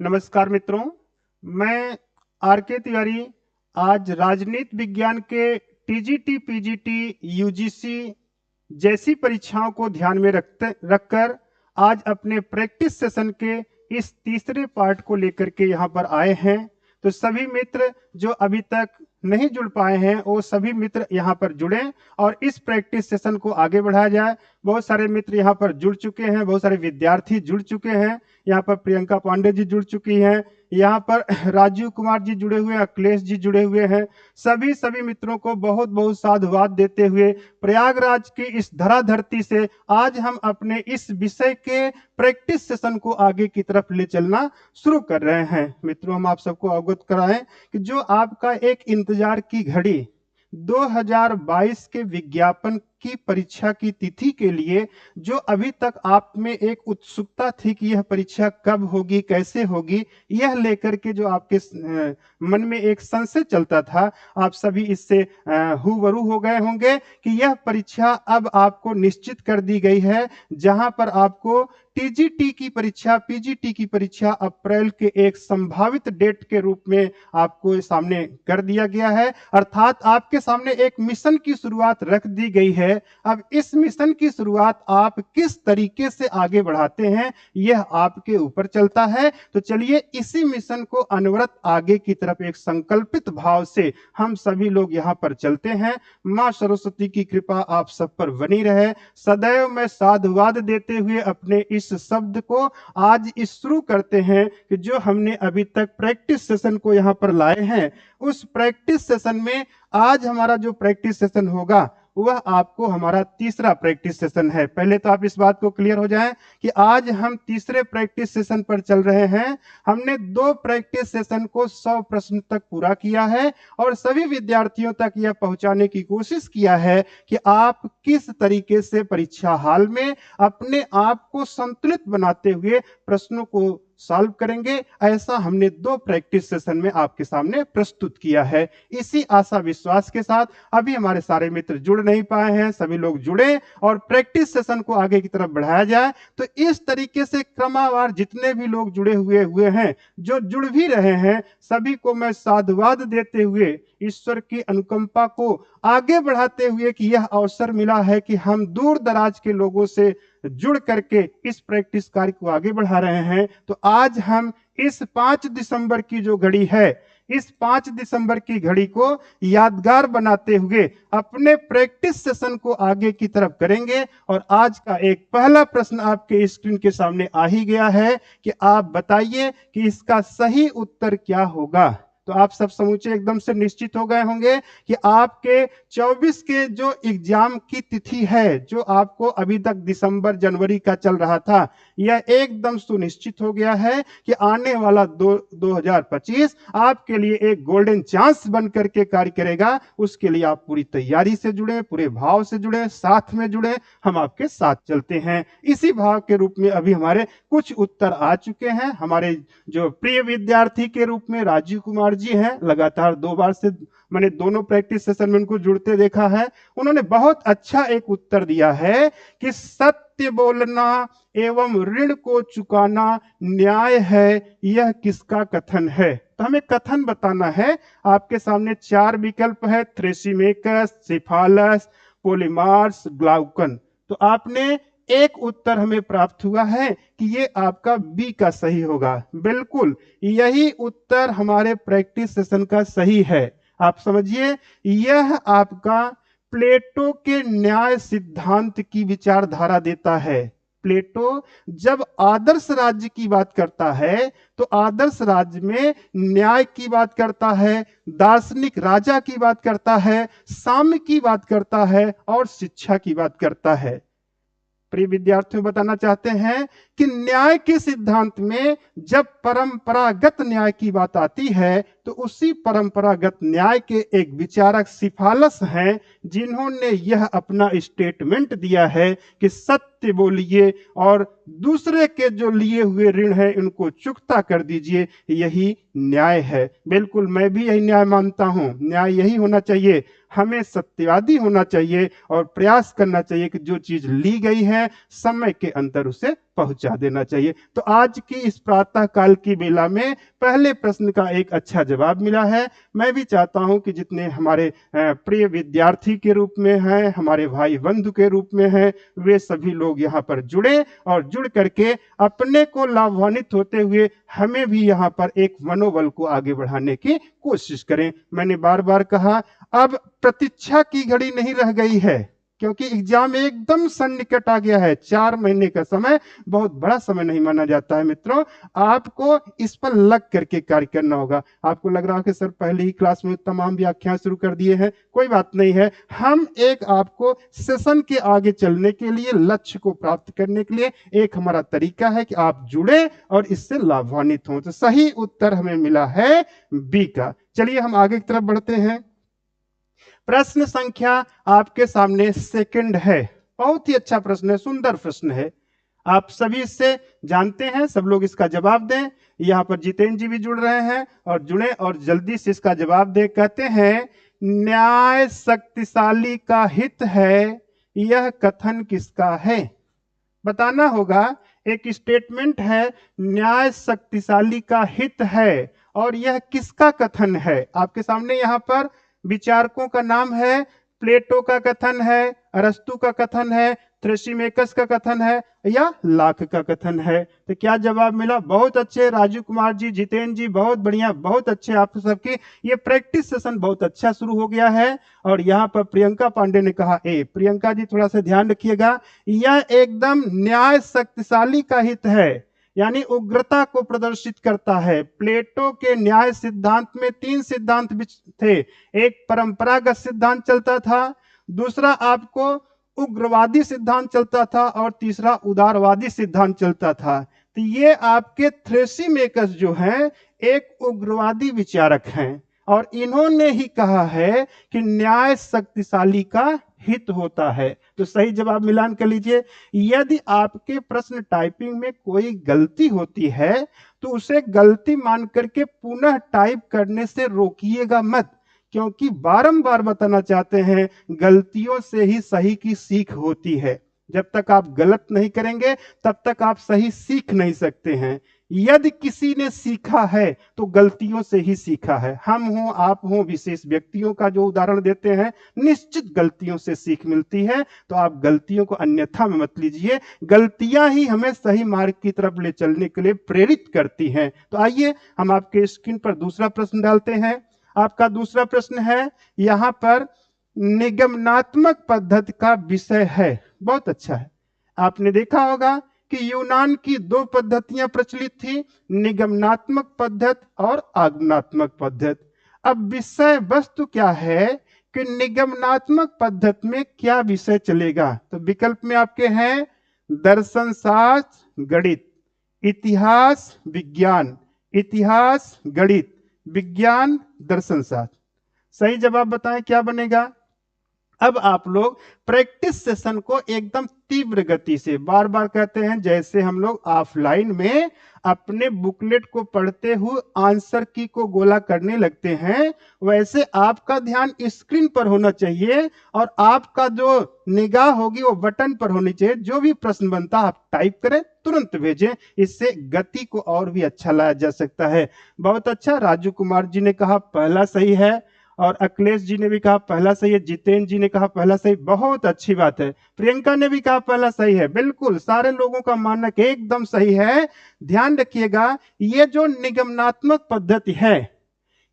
नमस्कार मित्रों, मैं आर के तिवारी आज राजनीति विज्ञान के टीजीटी, पीजीटी, यूजीसी जैसी परीक्षाओं को ध्यान में रखकर आज अपने प्रैक्टिस सेशन के इस तीसरे पार्ट को लेकर के यहाँ पर आए हैं। तो सभी मित्र जो अभी तक नहीं जुड़ पाए हैं वो सभी मित्र यहाँ पर जुड़ें और इस प्रैक्टिस सेशन को आगे बढ़ाया जाए। बहुत सारे मित्र यहाँ पर जुड़ चुके हैं, बहुत सारे विद्यार्थी जुड़ चुके हैं। यहाँ पर प्रियंका पांडे जी जुड़ चुकी हैं, यहाँ पर राजीव कुमार जी जुड़े हुए हैं, अखिलेश जी जुड़े हुए हैं। सभी मित्रों को बहुत बहुत साधुवाद देते हुए प्रयागराज की इस धराधरती से आज हम अपने इस विषय के प्रैक्टिस सेशन को आगे की तरफ ले चलना शुरू कर रहे हैं। मित्रों, हम आप सबको अवगत कराएं कि जो आपका एक इंतजार की घड़ी 2022 के विज्ञापन की परीक्षा की तिथि के लिए जो अभी तक आप में एक उत्सुकता थी कि यह परीक्षा कब होगी, कैसे होगी, यह लेकर के जो आपके मन में एक संशय चलता था, आप सभी इससे रूबरू हो गए होंगे कि यह परीक्षा अब आपको निश्चित कर दी गई है, जहां पर आपको टीजीटी की परीक्षा, पीजीटी की परीक्षा अप्रैल के एक संभावित डेट के रूप में आपको सामने कर दिया गया है। अर्थात आपके सामने एक मिशन की शुरुआत रख दी गई है। अब इस मिशन की शुरुआत आप किस तरीके से आगे बढ़ाते हैं यह आपके ऊपर चलता है। तो चलिए इसी मिशन को अनवरत आगे की तरफ एक संकल्पित भाव से हम सभी लोग यहाँ पर चलते हैं। मां सरस्वती की कृपा आप सब पर बनी रहे। सदैव मैं साधुवाद देते हुए अपने इस शब्द को आज इस शुरू करते हैं कि जो हमने अभी तक प्रैक्टिस सेशन को यहाँ पर लाए हैं, उस प्रैक्टिस सेशन में आज हमारा जो प्रैक्टिस सेशन होगा वह आपको हमारा तीसरा प्रैक्टिस सेशन है। पहले तो आप इस बात को क्लियर हो जाएं कि आज हम तीसरे प्रैक्टिस सेशन पर चल रहे हैं। हमने 2 प्रैक्टिस सेशन को 100 प्रश्न तक पूरा किया है और सभी विद्यार्थियों तक यह पहुंचाने की कोशिश किया है कि आप किस तरीके से परीक्षा हाल में अपने आप को संतुलित बनाते हुए प्रश्नों को सॉल्व करेंगे। ऐसा हमने 2 प्रैक्टिस सेशन में आपके सामने प्रस्तुत किया है। इसी आशा विश्वास के साथ अभी हमारे सारे मित्र जुड़ नहीं पाए हैं, सभी लोग जुड़े और प्रैक्टिस सेशन को आगे की तरफ बढ़ाया जाए। तो इस तरीके से क्रमवार जितने भी लोग जुड़े हुए हैं, जो जुड़ भी रहे हैं, सभी को मैं साधुवाद देते हुए ईश्वर की अनुकंपा को आगे बढ़ाते हुए कि यह अवसर मिला है कि हम दूर दराज के लोगों से जुड़ करके इस प्रैक्टिस कार्य को आगे बढ़ा रहे हैं। तो आज हम इस 5 दिसंबर की जो घड़ी है, इस 5 दिसंबर की घड़ी को यादगार बनाते हुए अपने प्रैक्टिस सेशन को आगे की तरफ करेंगे। और आज का एक पहला प्रश्न आपके स्क्रीन के सामने आ ही गया है कि आप बताइए कि इसका सही उत्तर क्या होगा। तो आप सब समूचे एकदम से निश्चित हो गए होंगे कि आपके 24 के जो एग्जाम की तिथि है, जो आपको अभी तक दिसंबर जनवरी का चल रहा था, यह एकदम सुनिश्चित हो गया है कि आने वाला 2025 आपके लिए एक गोल्डन चांस बन करके कार्य करेगा। उसके लिए आप पूरी तैयारी से जुड़े, पूरे भाव से जुड़े, साथ में जुड़े, हम आपके साथ चलते हैं। इसी भाव के रूप में अभी हमारे कुछ उत्तर आ चुके हैं। हमारे जो प्रिय विद्यार्थी के रूप में राजीव कुमार जी हैं, लगातार 2 बार से मैंने दोनों प्रैक्टिस सेशन में उनको जुड़ते देखा है। उन्होंने बहुत अच्छा एक उत्तर दिया है कि सत्य बोलना एवं ऋण को चुकाना न्याय है, यह किसका कथन है। तो हमें कथन बताना है। आपके सामने 4 विकल्प है, थ्रेसिमेकस, सिफालस, पोलीमार्स, ग्लाउकन। तो आपने एक उत्तर हमें प्राप्त हुआ है कि ये आपका बी का सही होगा। बिल्कुल यही उत्तर हमारे प्रैक्टिस सेशन का सही है। आप समझिए, यह आपका प्लेटो के न्याय सिद्धांत की विचारधारा देता है। प्लेटो जब आदर्श राज्य की बात करता है तो आदर्श राज्य में न्याय की बात करता है, दार्शनिक राजा की बात करता है, साम्य की बात करता है और शिक्षा की बात करता है। प्रिय विद्यार्थियों, बताना चाहते हैं कि न्याय के सिद्धांत में जब परंपरागत न्याय की बात आती है तो उसी परंपरागत न्याय के एक विचारक सिफालस हैं, जिन्होंने यह अपना स्टेटमेंट दिया है कि सत्य बोलिए और दूसरे के जो लिए हुए ऋण है उनको चुकता कर दीजिए, यही न्याय है। बिल्कुल मैं भी यही न्याय मानता हूं। न्याय यही होना चाहिए, हमें सत्यवादी होना चाहिए और प्रयास करना चाहिए कि जो चीज ली गई है समय के अंदर उसे पहुंचा देना चाहिए। तो आज की इस प्रातः काल की बेला में पहले प्रश्न का एक अच्छा जवाब मिला है। मैं भी चाहता हूं कि जितने हमारे प्रिय विद्यार्थी के रूप में हैं, हमारे भाई बंधु के रूप में हैं, वे सभी लोग यहाँ पर जुड़े और जुड़ करके अपने को लाभान्वित होते हुए हमें भी यहाँ पर एक मनोबल को आगे बढ़ाने की कोशिश करें। मैंने बार बार कहा, अब प्रतीक्षा की घड़ी नहीं रह गई है, क्योंकि एग्जाम एकदम सन्निकट आ गया है। 4 महीने का समय बहुत बड़ा समय नहीं माना जाता है। मित्रों, आपको इस पर लग करके कार्य करना होगा। आपको लग रहा है कि सर पहले ही क्लास में तमाम व्याख्यान शुरू कर दिए हैं। कोई बात नहीं है, हम एक आपको सेशन के आगे चलने के लिए, लक्ष्य को प्राप्त करने के लिए एक हमारा तरीका है कि आप जुड़े और इससे लाभान्वित हों। तो सही उत्तर हमें मिला है बी का। चलिए हम आगे की तरफ बढ़ते हैं। प्रश्न संख्या आपके सामने सेकंड है। बहुत ही अच्छा प्रश्न है, सुंदर प्रश्न है। आप सभी इससे जानते हैं, सब लोग इसका जवाब दें। यहाँ पर जितेंद्र जी भी जुड़ रहे हैं और जुड़े और जल्दी से इसका जवाब दें। कहते हैं, न्याय शक्तिशाली का हित है, यह कथन किसका है? बताना होगा। एक स्टेटमेंट है, न्याय शक्तिशाली का हित है, और यह किसका कथन है? आपके सामने यहाँ पर विचारकों का नाम है। प्लेटो का कथन है, अरस्तु का कथन है, थ्रेसिमेकस का कथन है, या लाख का कथन है। तो क्या जवाब मिला? बहुत अच्छे राजू कुमार जी, जितेंद्र जी, बहुत बढ़िया, बहुत अच्छे। आप सबकी ये प्रैक्टिस सेशन बहुत अच्छा शुरू हो गया है। और यहाँ पर प्रियंका पांडे ने कहा ए। प्रियंका जी थोड़ा सा ध्यान रखिएगा, यह एकदम न्याय शक्तिशाली का हित है, यानी उग्रता को प्रदर्शित करता है। प्लेटो के न्याय सिद्धांत में 3 सिद्धांत थे। एक परंपरागत सिद्धांत चलता था, दूसरा आपको उग्रवादी सिद्धांत चलता था, और तीसरा उदारवादी सिद्धांत चलता था। तो ये आपके थ्रेसिमेकस जो हैं, एक उग्रवादी विचारक हैं, और इन्होंने ही कहा है कि न्याय शक्तिशाली का हित होता है। तो सही जवाब मिलान कर लीजिए। यदि आपके प्रश्न टाइपिंग में कोई गलती होती है तो उसे गलती मान करके पुनः टाइप करने से रोकिएगा मत, क्योंकि बारंबार बताना चाहते हैं, गलतियों से ही सही की सीख होती है। जब तक आप गलत नहीं करेंगे तब तक आप सही सीख नहीं सकते हैं। यदि किसी ने सीखा है तो गलतियों से ही सीखा है। हम हो, आप हो, विशेष व्यक्तियों का जो उदाहरण देते हैं, निश्चित गलतियों से सीख मिलती है। तो आप गलतियों को अन्यथा में मत लीजिए, गलतियां ही हमें सही मार्ग की तरफ ले चलने के लिए प्रेरित करती हैं। तो आइए हम आपके स्क्रीन पर दूसरा प्रश्न डालते हैं। आपका दूसरा प्रश्न है, यहां पर निगमनात्मक पद्धति का विषय है। बहुत अच्छा है। आपने देखा होगा कि यूनान की 2 पद्धतियां प्रचलित थी, निगमनात्मक पद्धति और आगमनात्मक पद्धति। अब विषय वस्तु क्या है कि निगमनात्मक पद्धति में क्या विषय चलेगा? तो विकल्प में आपके हैं दर्शन शास्त्र, गणित, इतिहास, विज्ञान, इतिहास, गणित, विज्ञान, दर्शन शास्त्र। सही जवाब बताएं क्या बनेगा? अब आप लोग प्रैक्टिस सेशन को एकदम तीव्र गति से, बार बार कहते हैं, जैसे हम लोग ऑफलाइन में अपने बुकलेट को पढ़ते हुए आंसर की को गोला करने लगते हैं, वैसे आपका ध्यान स्क्रीन पर होना चाहिए और आपका जो निगाह होगी वो बटन पर होनी चाहिए। जो भी प्रश्न बनता आप टाइप करें, तुरंत भेजें, इससे गति को और भी अच्छा लाया जा सकता है। बहुत अच्छा, राजू कुमार जी ने कहा पहला सही है, और अखिलेश जी ने भी कहा पहला सही है, जितेंद्र जी ने कहा पहला सही। बहुत अच्छी बात है। प्रियंका ने भी कहा पहला सही है। बिल्कुल सारे लोगों का मानना एकदम सही है। ध्यान रखिएगा, ये जो निगमनात्मक पद्धति है,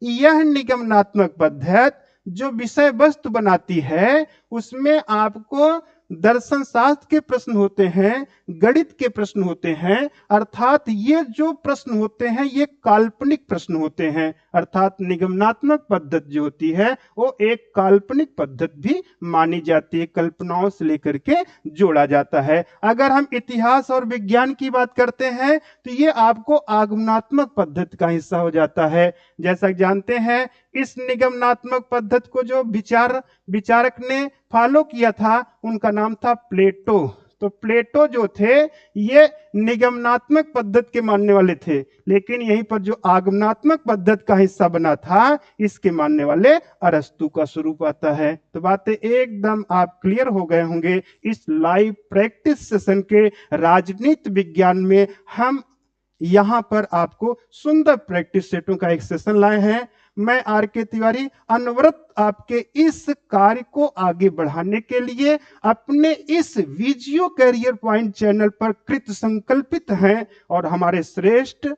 यह निगमनात्मक पद्धति जो विषय वस्तु बनाती है, उसमें आपको दर्शन शास्त्र के प्रश्न होते हैं, गणित के प्रश्न होते हैं, अर्थात ये जो प्रश्न होते हैं ये काल्पनिक प्रश्न होते हैं। अर्थात निगमनात्मक पद्धति जो होती है वो एक काल्पनिक पद्धति भी मानी जाती है, कल्पनाओं से लेकर के जोड़ा जाता है। अगर हम इतिहास और विज्ञान की बात करते हैं तो ये आपको आगमनात्मक पद्धति का हिस्सा हो जाता है। जैसा जानते हैं, इस निगमनात्मक पद्धति को जो विचारक ने फॉलो किया था, उनका नाम था प्लेटो। तो प्लेटो जो थे ये निगमनात्मक पद्धति के मानने वाले थे, लेकिन यहीं पर जो आगमनात्मक पद्धति का हिस्सा बना था इसके मानने वाले अरस्तु का स्वरूप आता है। तो बातें एकदम आप क्लियर हो गए होंगे। इस लाइव प्रैक्टिस सेशन के राजनीति विज्ञान में हम यहां पर आपको सुंदर प्रैक्टिस सेटों का एक सेशन लाए हैं। मैं आर के तिवारी अनवरत आपके इस कार्य को आगे बढ़ाने के लिए अपने इस वीजियो कैरियर पॉइंट चैनल पर कृत संकल्पित हैं और हमारे श्रेष्ठ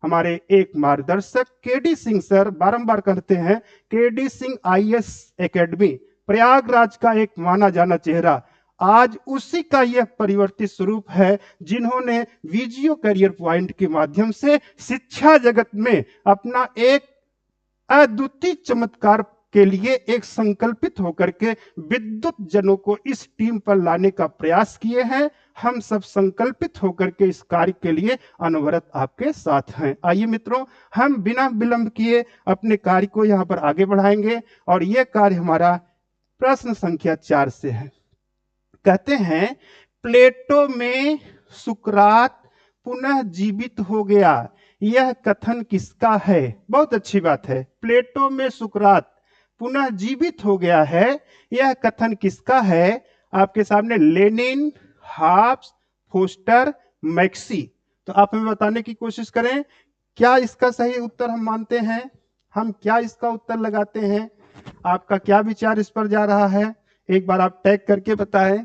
हमारे एक मार्गदर्शक केडी सिंह सर बारंबार कहते हैं, KD Singh IAS academy Prayagraj का एक माना जाना चेहरा, आज उसी का यह परिवर्तित स्वरूप है जिन्होंने वीजियो करियर पॉइंट के माध्यम से शिक्षा जगत में अपना एक अद्वितीय चमत्कार के लिए एक संकल्पित होकर के विद्युत जनों को इस टीम पर लाने का प्रयास किए हैं। हम सब संकल्पित होकर के इस कार्य के लिए अनवरत आपके साथ हैं। आइए मित्रों, हम बिना विलंब किए अपने कार्य को यहाँ पर आगे बढ़ाएंगे और यह कार्य हमारा प्रश्न संख्या 4 से है। कहते हैं, प्लेटो में सुकरात पुनः जीवित हो गया, यह कथन किसका है? बहुत अच्छी बात है। प्लेटो में सुकरात पुनः जीवित हो गया है, यह कथन किसका है? आपके सामने लेनिन, हाब्स, फोस्टर, मैक्सी। तो आप हमें बताने की कोशिश करें, क्या इसका सही उत्तर हम मानते हैं? हम क्या इसका उत्तर लगाते हैं? आपका क्या विचार इस पर जा रहा है? एक बार आप टैग करके बताएं।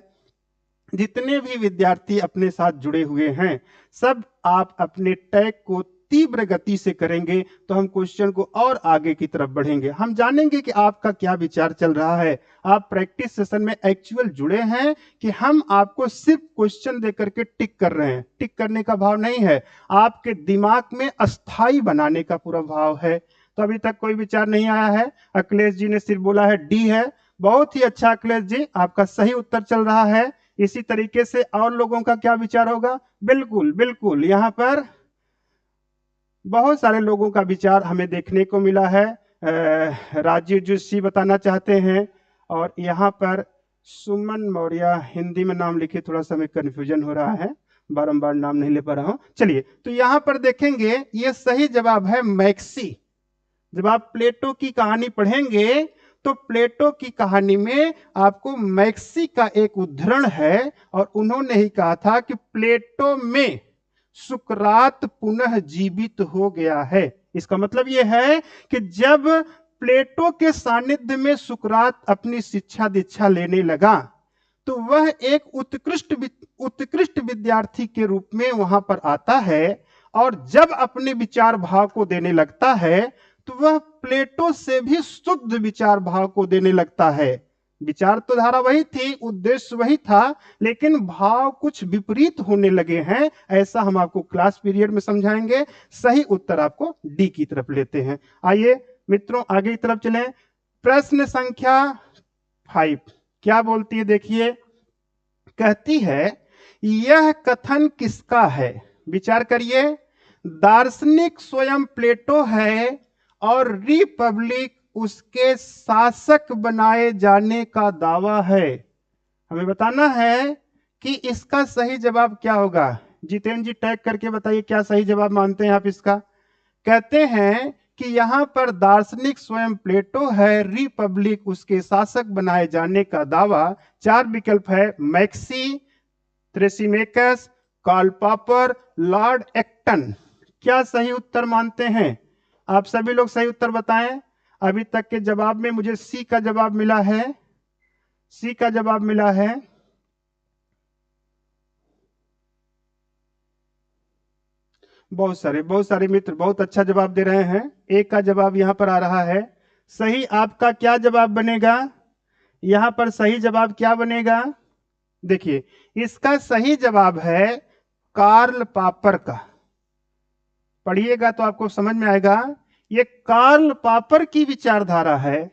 जितने भी विद्यार्थी अपने साथ जुड़े हुए हैं सब आप अपने टैग को तीव्र गति से करेंगे तो हम क्वेश्चन को और आगे की तरफ बढ़ेंगे। हम जानेंगे कि आपका क्या विचार चल रहा है। आप प्रैक्टिस सेशन में एक्चुअल जुड़े हैं कि हम आपको सिर्फ क्वेश्चन देकर के टिक कर रहे हैं? टिक करने का भाव नहीं है, आपके दिमाग में अस्थाई बनाने का पूरा भाव है। तो अभी तक कोई विचार नहीं आया है। अखिलेश जी ने सिर्फ बोला है डी है। बहुत ही अच्छा अखिलेश जी, आपका सही उत्तर चल रहा है। इसी तरीके से और लोगों का क्या विचार होगा? बिल्कुल बिल्कुल, यहाँ पर बहुत सारे लोगों का विचार हमें देखने को मिला है। राजीव जोशी बताना चाहते हैं और यहाँ पर सुमन मौर्य, हिंदी में नाम लिखे थोड़ा सा हमें कंफ्यूजन हो रहा है, बारंबार नाम नहीं ले पा रहा हूं। चलिए, तो यहाँ पर देखेंगे ये सही जवाब है मैक्सी। जब आप प्लेटो की कहानी पढ़ेंगे तो प्लेटो की कहानी में आपको मैक्सी का एक उद्धरण है और उन्होंने ही कहा था कि प्लेटो में सुकरात पुनः जीवित हो गया है। इसका मतलब यह है कि जब प्लेटो के सानिध्य में सुकरात अपनी शिक्षा दीक्षा लेने लगा तो वह एक उत्कृष्ट विद्यार्थी के रूप में वहां पर आता है और जब अपने विचार भाव को देने लगता है तो वह प्लेटो से भी शुद्ध विचार भाव को देने लगता है। विचार तो धारा वही थी, उद्देश्य वही था, लेकिन भाव कुछ विपरीत होने लगे हैं। ऐसा हम आपको क्लास पीरियड में समझाएंगे। सही उत्तर आपको डी की तरफ लेते हैं। आइए मित्रों आगे की तरफ चलें। प्रश्न संख्या 5 क्या बोलती है? देखिए, कहती है यह कथन किसका है? विचार करिए। दार्शनिक स्वयं प्लेटो है और रिपब्लिक उसके शासक बनाए जाने का दावा है। हमें बताना है कि इसका सही जवाब क्या होगा। जितेंद्र जी टैग करके बताइए क्या सही जवाब मानते हैं आप इसका। कहते हैं कि यहां पर दार्शनिक स्वयं प्लेटो है, रिपब्लिक उसके शासक बनाए जाने का दावा। 4 विकल्प है, मैक्सी, Thrasymachus, Karl Popper, Lord Acton. क्या सही उत्तर मानते हैं? आप सभी लोग सही उत्तर बताएं। अभी तक के जवाब में मुझे सी का जवाब मिला है। सी का जवाब मिला है। बहुत सारे मित्र बहुत अच्छा जवाब दे रहे हैं। ए का जवाब यहां पर आ रहा है। सही आपका क्या जवाब बनेगा? यहां पर सही जवाब क्या बनेगा? देखिए, इसका सही जवाब है कार्ल पॉपर का। पढ़िएगा तो आपको समझ में आएगा। ये कार्ल पॉपर की विचारधारा है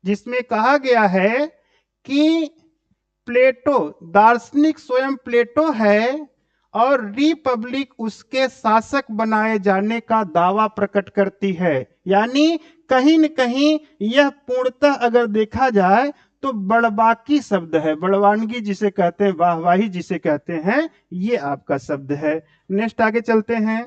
जिसमें कहा गया है कि प्लेटो, दार्शनिक स्वयं प्लेटो है और रिपब्लिक उसके शासक बनाए जाने का दावा प्रकट करती है। यानी कहीं न कहीं यह पूर्णतः अगर देखा जाए तो बड़बाकी शब्द है, बड़वानगी जिसे कहते हैं, वाहवाही जिसे कहते हैं, ये आपका शब्द है। नेक्स्ट आगे चलते हैं,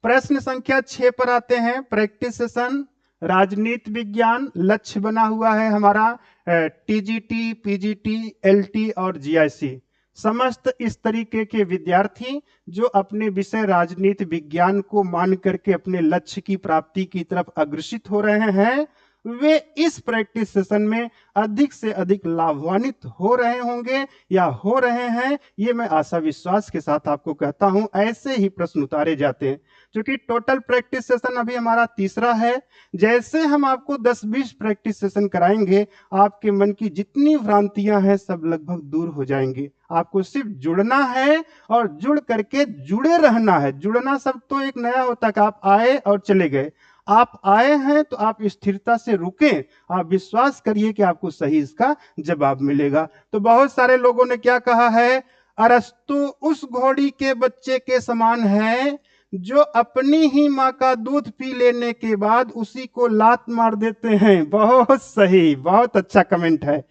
प्रश्न संख्या 6 पर आते हैं। प्रैक्टिस सेशन राजनीति विज्ञान, लक्ष्य बना हुआ है हमारा टीजीटी, पीजीटी, एलटी और जीआईसी। समस्त इस तरीके के विद्यार्थी जो अपने विषय राजनीति विज्ञान को मान करके अपने लक्ष्य की प्राप्ति की तरफ अग्रसित हो रहे हैं, वे इस प्रैक्टिस सेशन में अधिक से अधिक लाभान्वित हो रहे होंगे या हो रहे हैं, ये मैं आशा विश्वास के साथ आपको कहता हूं। ऐसे ही प्रश्न उतारे जाते हैं, क्योंकि टोटल प्रैक्टिस सेशन अभी हमारा तीसरा है। जैसे हम आपको 10-20 प्रैक्टिस सेशन कराएंगे, आपके मन की जितनी भ्रांतियां हैं सब लगभग दूर हो जाएंगी। आपको सिर्फ जुड़ना है और जुड़ करके जुड़े रहना है। जुड़ना शब्द तो एक नया होता है कि आप आए और चले गए। आप आए हैं तो आप स्थिरता से रुकें, आप विश्वास करिए कि आपको सही इसका जवाब मिलेगा। तो बहुत सारे लोगों ने क्या कहा है, अरस्तु उस घोड़ी के बच्चे के समान है जो अपनी ही माँ का दूध पी लेने के बाद उसी को लात मार देते हैं। बहुत सही, बहुत अच्छा कमेंट है।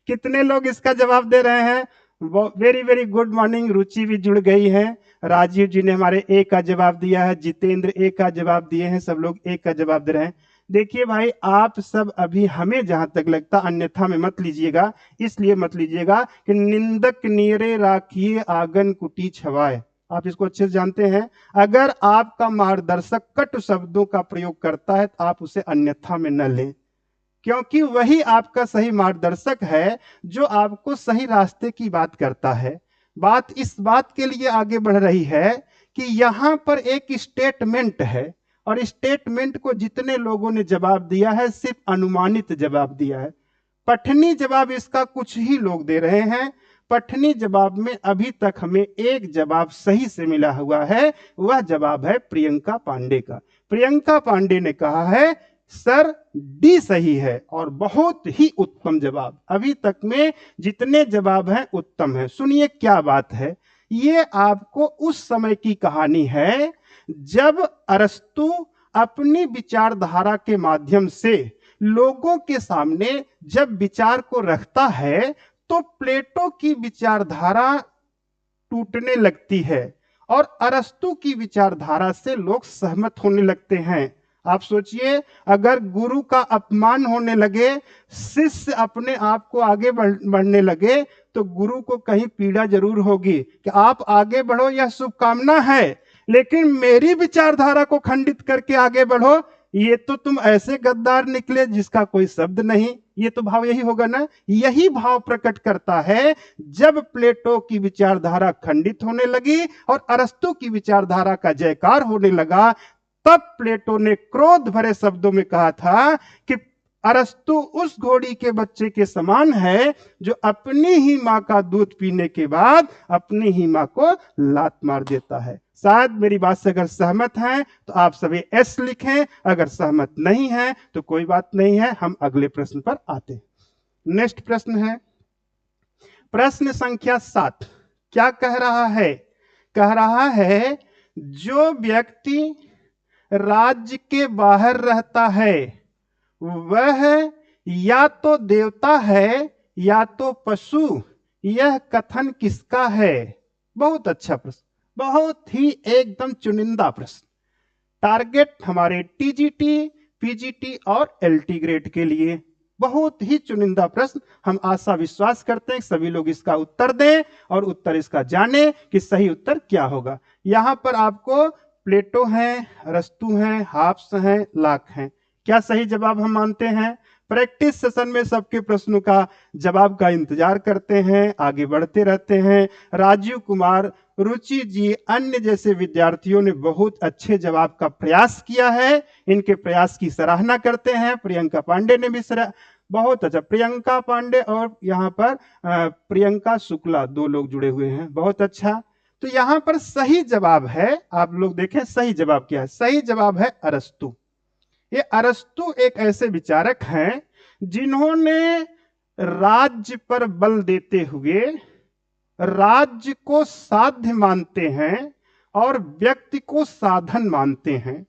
कितने लोग इसका जवाब दे रहे हैं? Very very good morning. Ruchi भी जुड़ गई है। राजीव जी ने हमारे ए का जवाब दिया है, जितेंद्र ए का जवाब दिए हैं, सब लोग ए का जवाब दे रहे हैं। देखिए भाई, आप सब अभी हमें जहां तक लगता, अन्यथा में मत लीजिएगा, इसलिए मत लीजिएगा कि निंदक नीरे राखिए आंगन कुटी छवाए। आप इसको अच्छे से जानते हैं। अगर आपका मार्गदर्शक कटु शब्दों का प्रयोग करता है तो आप उसे अन्यथा में न लें, क्योंकि वही आपका सही मार्गदर्शक है जो आपको सही रास्ते की बात करता है। बात इस बात के लिए आगे बढ़ रही है कि यहां पर एक स्टेटमेंट है, और स्टेटमेंट को जितने लोगों ने जवाब दिया है सिर्फ अनुमानित जवाब दिया है। पठनी जवाब इसका कुछ ही लोग दे रहे हैं। पठनी जवाब में अभी तक हमें एक जवाब सही से मिला हुआ है, वह जवाब है प्रियंका पांडे का। प्रियंका पांडे ने कहा है सर डी सही है, और बहुत ही उत्तम जवाब। अभी तक में जितने जवाब हैं उत्तम है। सुनिए क्या बात है, ये आपको उस समय की कहानी है जब अरस्तु अपनी विचारधारा के माध्यम से लोगों के सामने जब विचार को रखता है तो प्लेटो की विचारधारा टूटने लगती है और अरस्तु की विचारधारा से लोग सहमत होने लगते हैं। आप सोचिए, अगर गुरु का अपमान होने लगे, शिष्य अपने आप को आगे बढ़ने लगे, तो गुरु को कहीं पीड़ा जरूर होगी कि आप आगे बढ़ो, यह शुभकामना है, लेकिन मेरी विचारधारा को खंडित करके आगे बढ़ो, ये तो तुम ऐसे गद्दार निकले जिसका कोई शब्द नहीं। ये तो भाव यही होगा ना। यही भाव प्रकट करता है जब प्लेटो की विचारधारा खंडित होने लगी और अरस्तु की विचारधारा का जयकार होने लगा, तब प्लेटो ने क्रोध भरे शब्दों में कहा था कि अरस्तु उस घोड़ी के बच्चे के समान है जो अपनी ही मां का दूध पीने के बाद अपनी ही मां को लात मार देता है। शायद मेरी बात से अगर सहमत हैं तो आप सभी एस लिखें, अगर सहमत नहीं हैं तो कोई बात नहीं है। हम अगले प्रश्न पर आते हैं। नेक्स्ट प्रश्न है प्रश्न संख्या 7। क्या कह रहा है? कह रहा है जो व्यक्ति राज्य के बाहर रहता है वह या तो देवता है या तो पशु। यह कथन किसका है? बहुत अच्छा प्रश्न, बहुत ही एकदम चुनिंदा प्रश्न। टारगेट हमारे टीजीटी, पीजीटी और एलटी ग्रेड के लिए बहुत ही चुनिंदा प्रश्न। हम आशा विश्वास करते हैं सभी लोग इसका उत्तर दें और उत्तर इसका जाने कि सही उत्तर क्या होगा। यहां पर आपको प्लेटो हैं, अरस्तु हैं, हाफ्स हैं, लाक हैं। क्या सही जवाब हम मानते हैं? प्रैक्टिस सेशन में सबके प्रश्नों का जवाब का इंतजार करते हैं, आगे बढ़ते रहते हैं। राजीव कुमार, रुचि जी, अन्य जैसे विद्यार्थियों ने बहुत अच्छे जवाब का प्रयास किया है, इनके प्रयास की सराहना करते हैं। प्रियंका पांडे ने भी बहुत अच्छा, प्रियंका पांडे और यहाँ पर प्रियंका शुक्ला, 2 लोग जुड़े हुए हैं, बहुत अच्छा। तो यहाँ पर सही जवाब है, आप लोग देखें सही जवाब क्या है। सही जवाब है अरस्तु। ये अरस्तु एक ऐसे विचारक हैं जिन्होंने राज्य पर बल देते हुए राज्य को साध्य मानते हैं और व्यक्ति को साधन मानते हैं।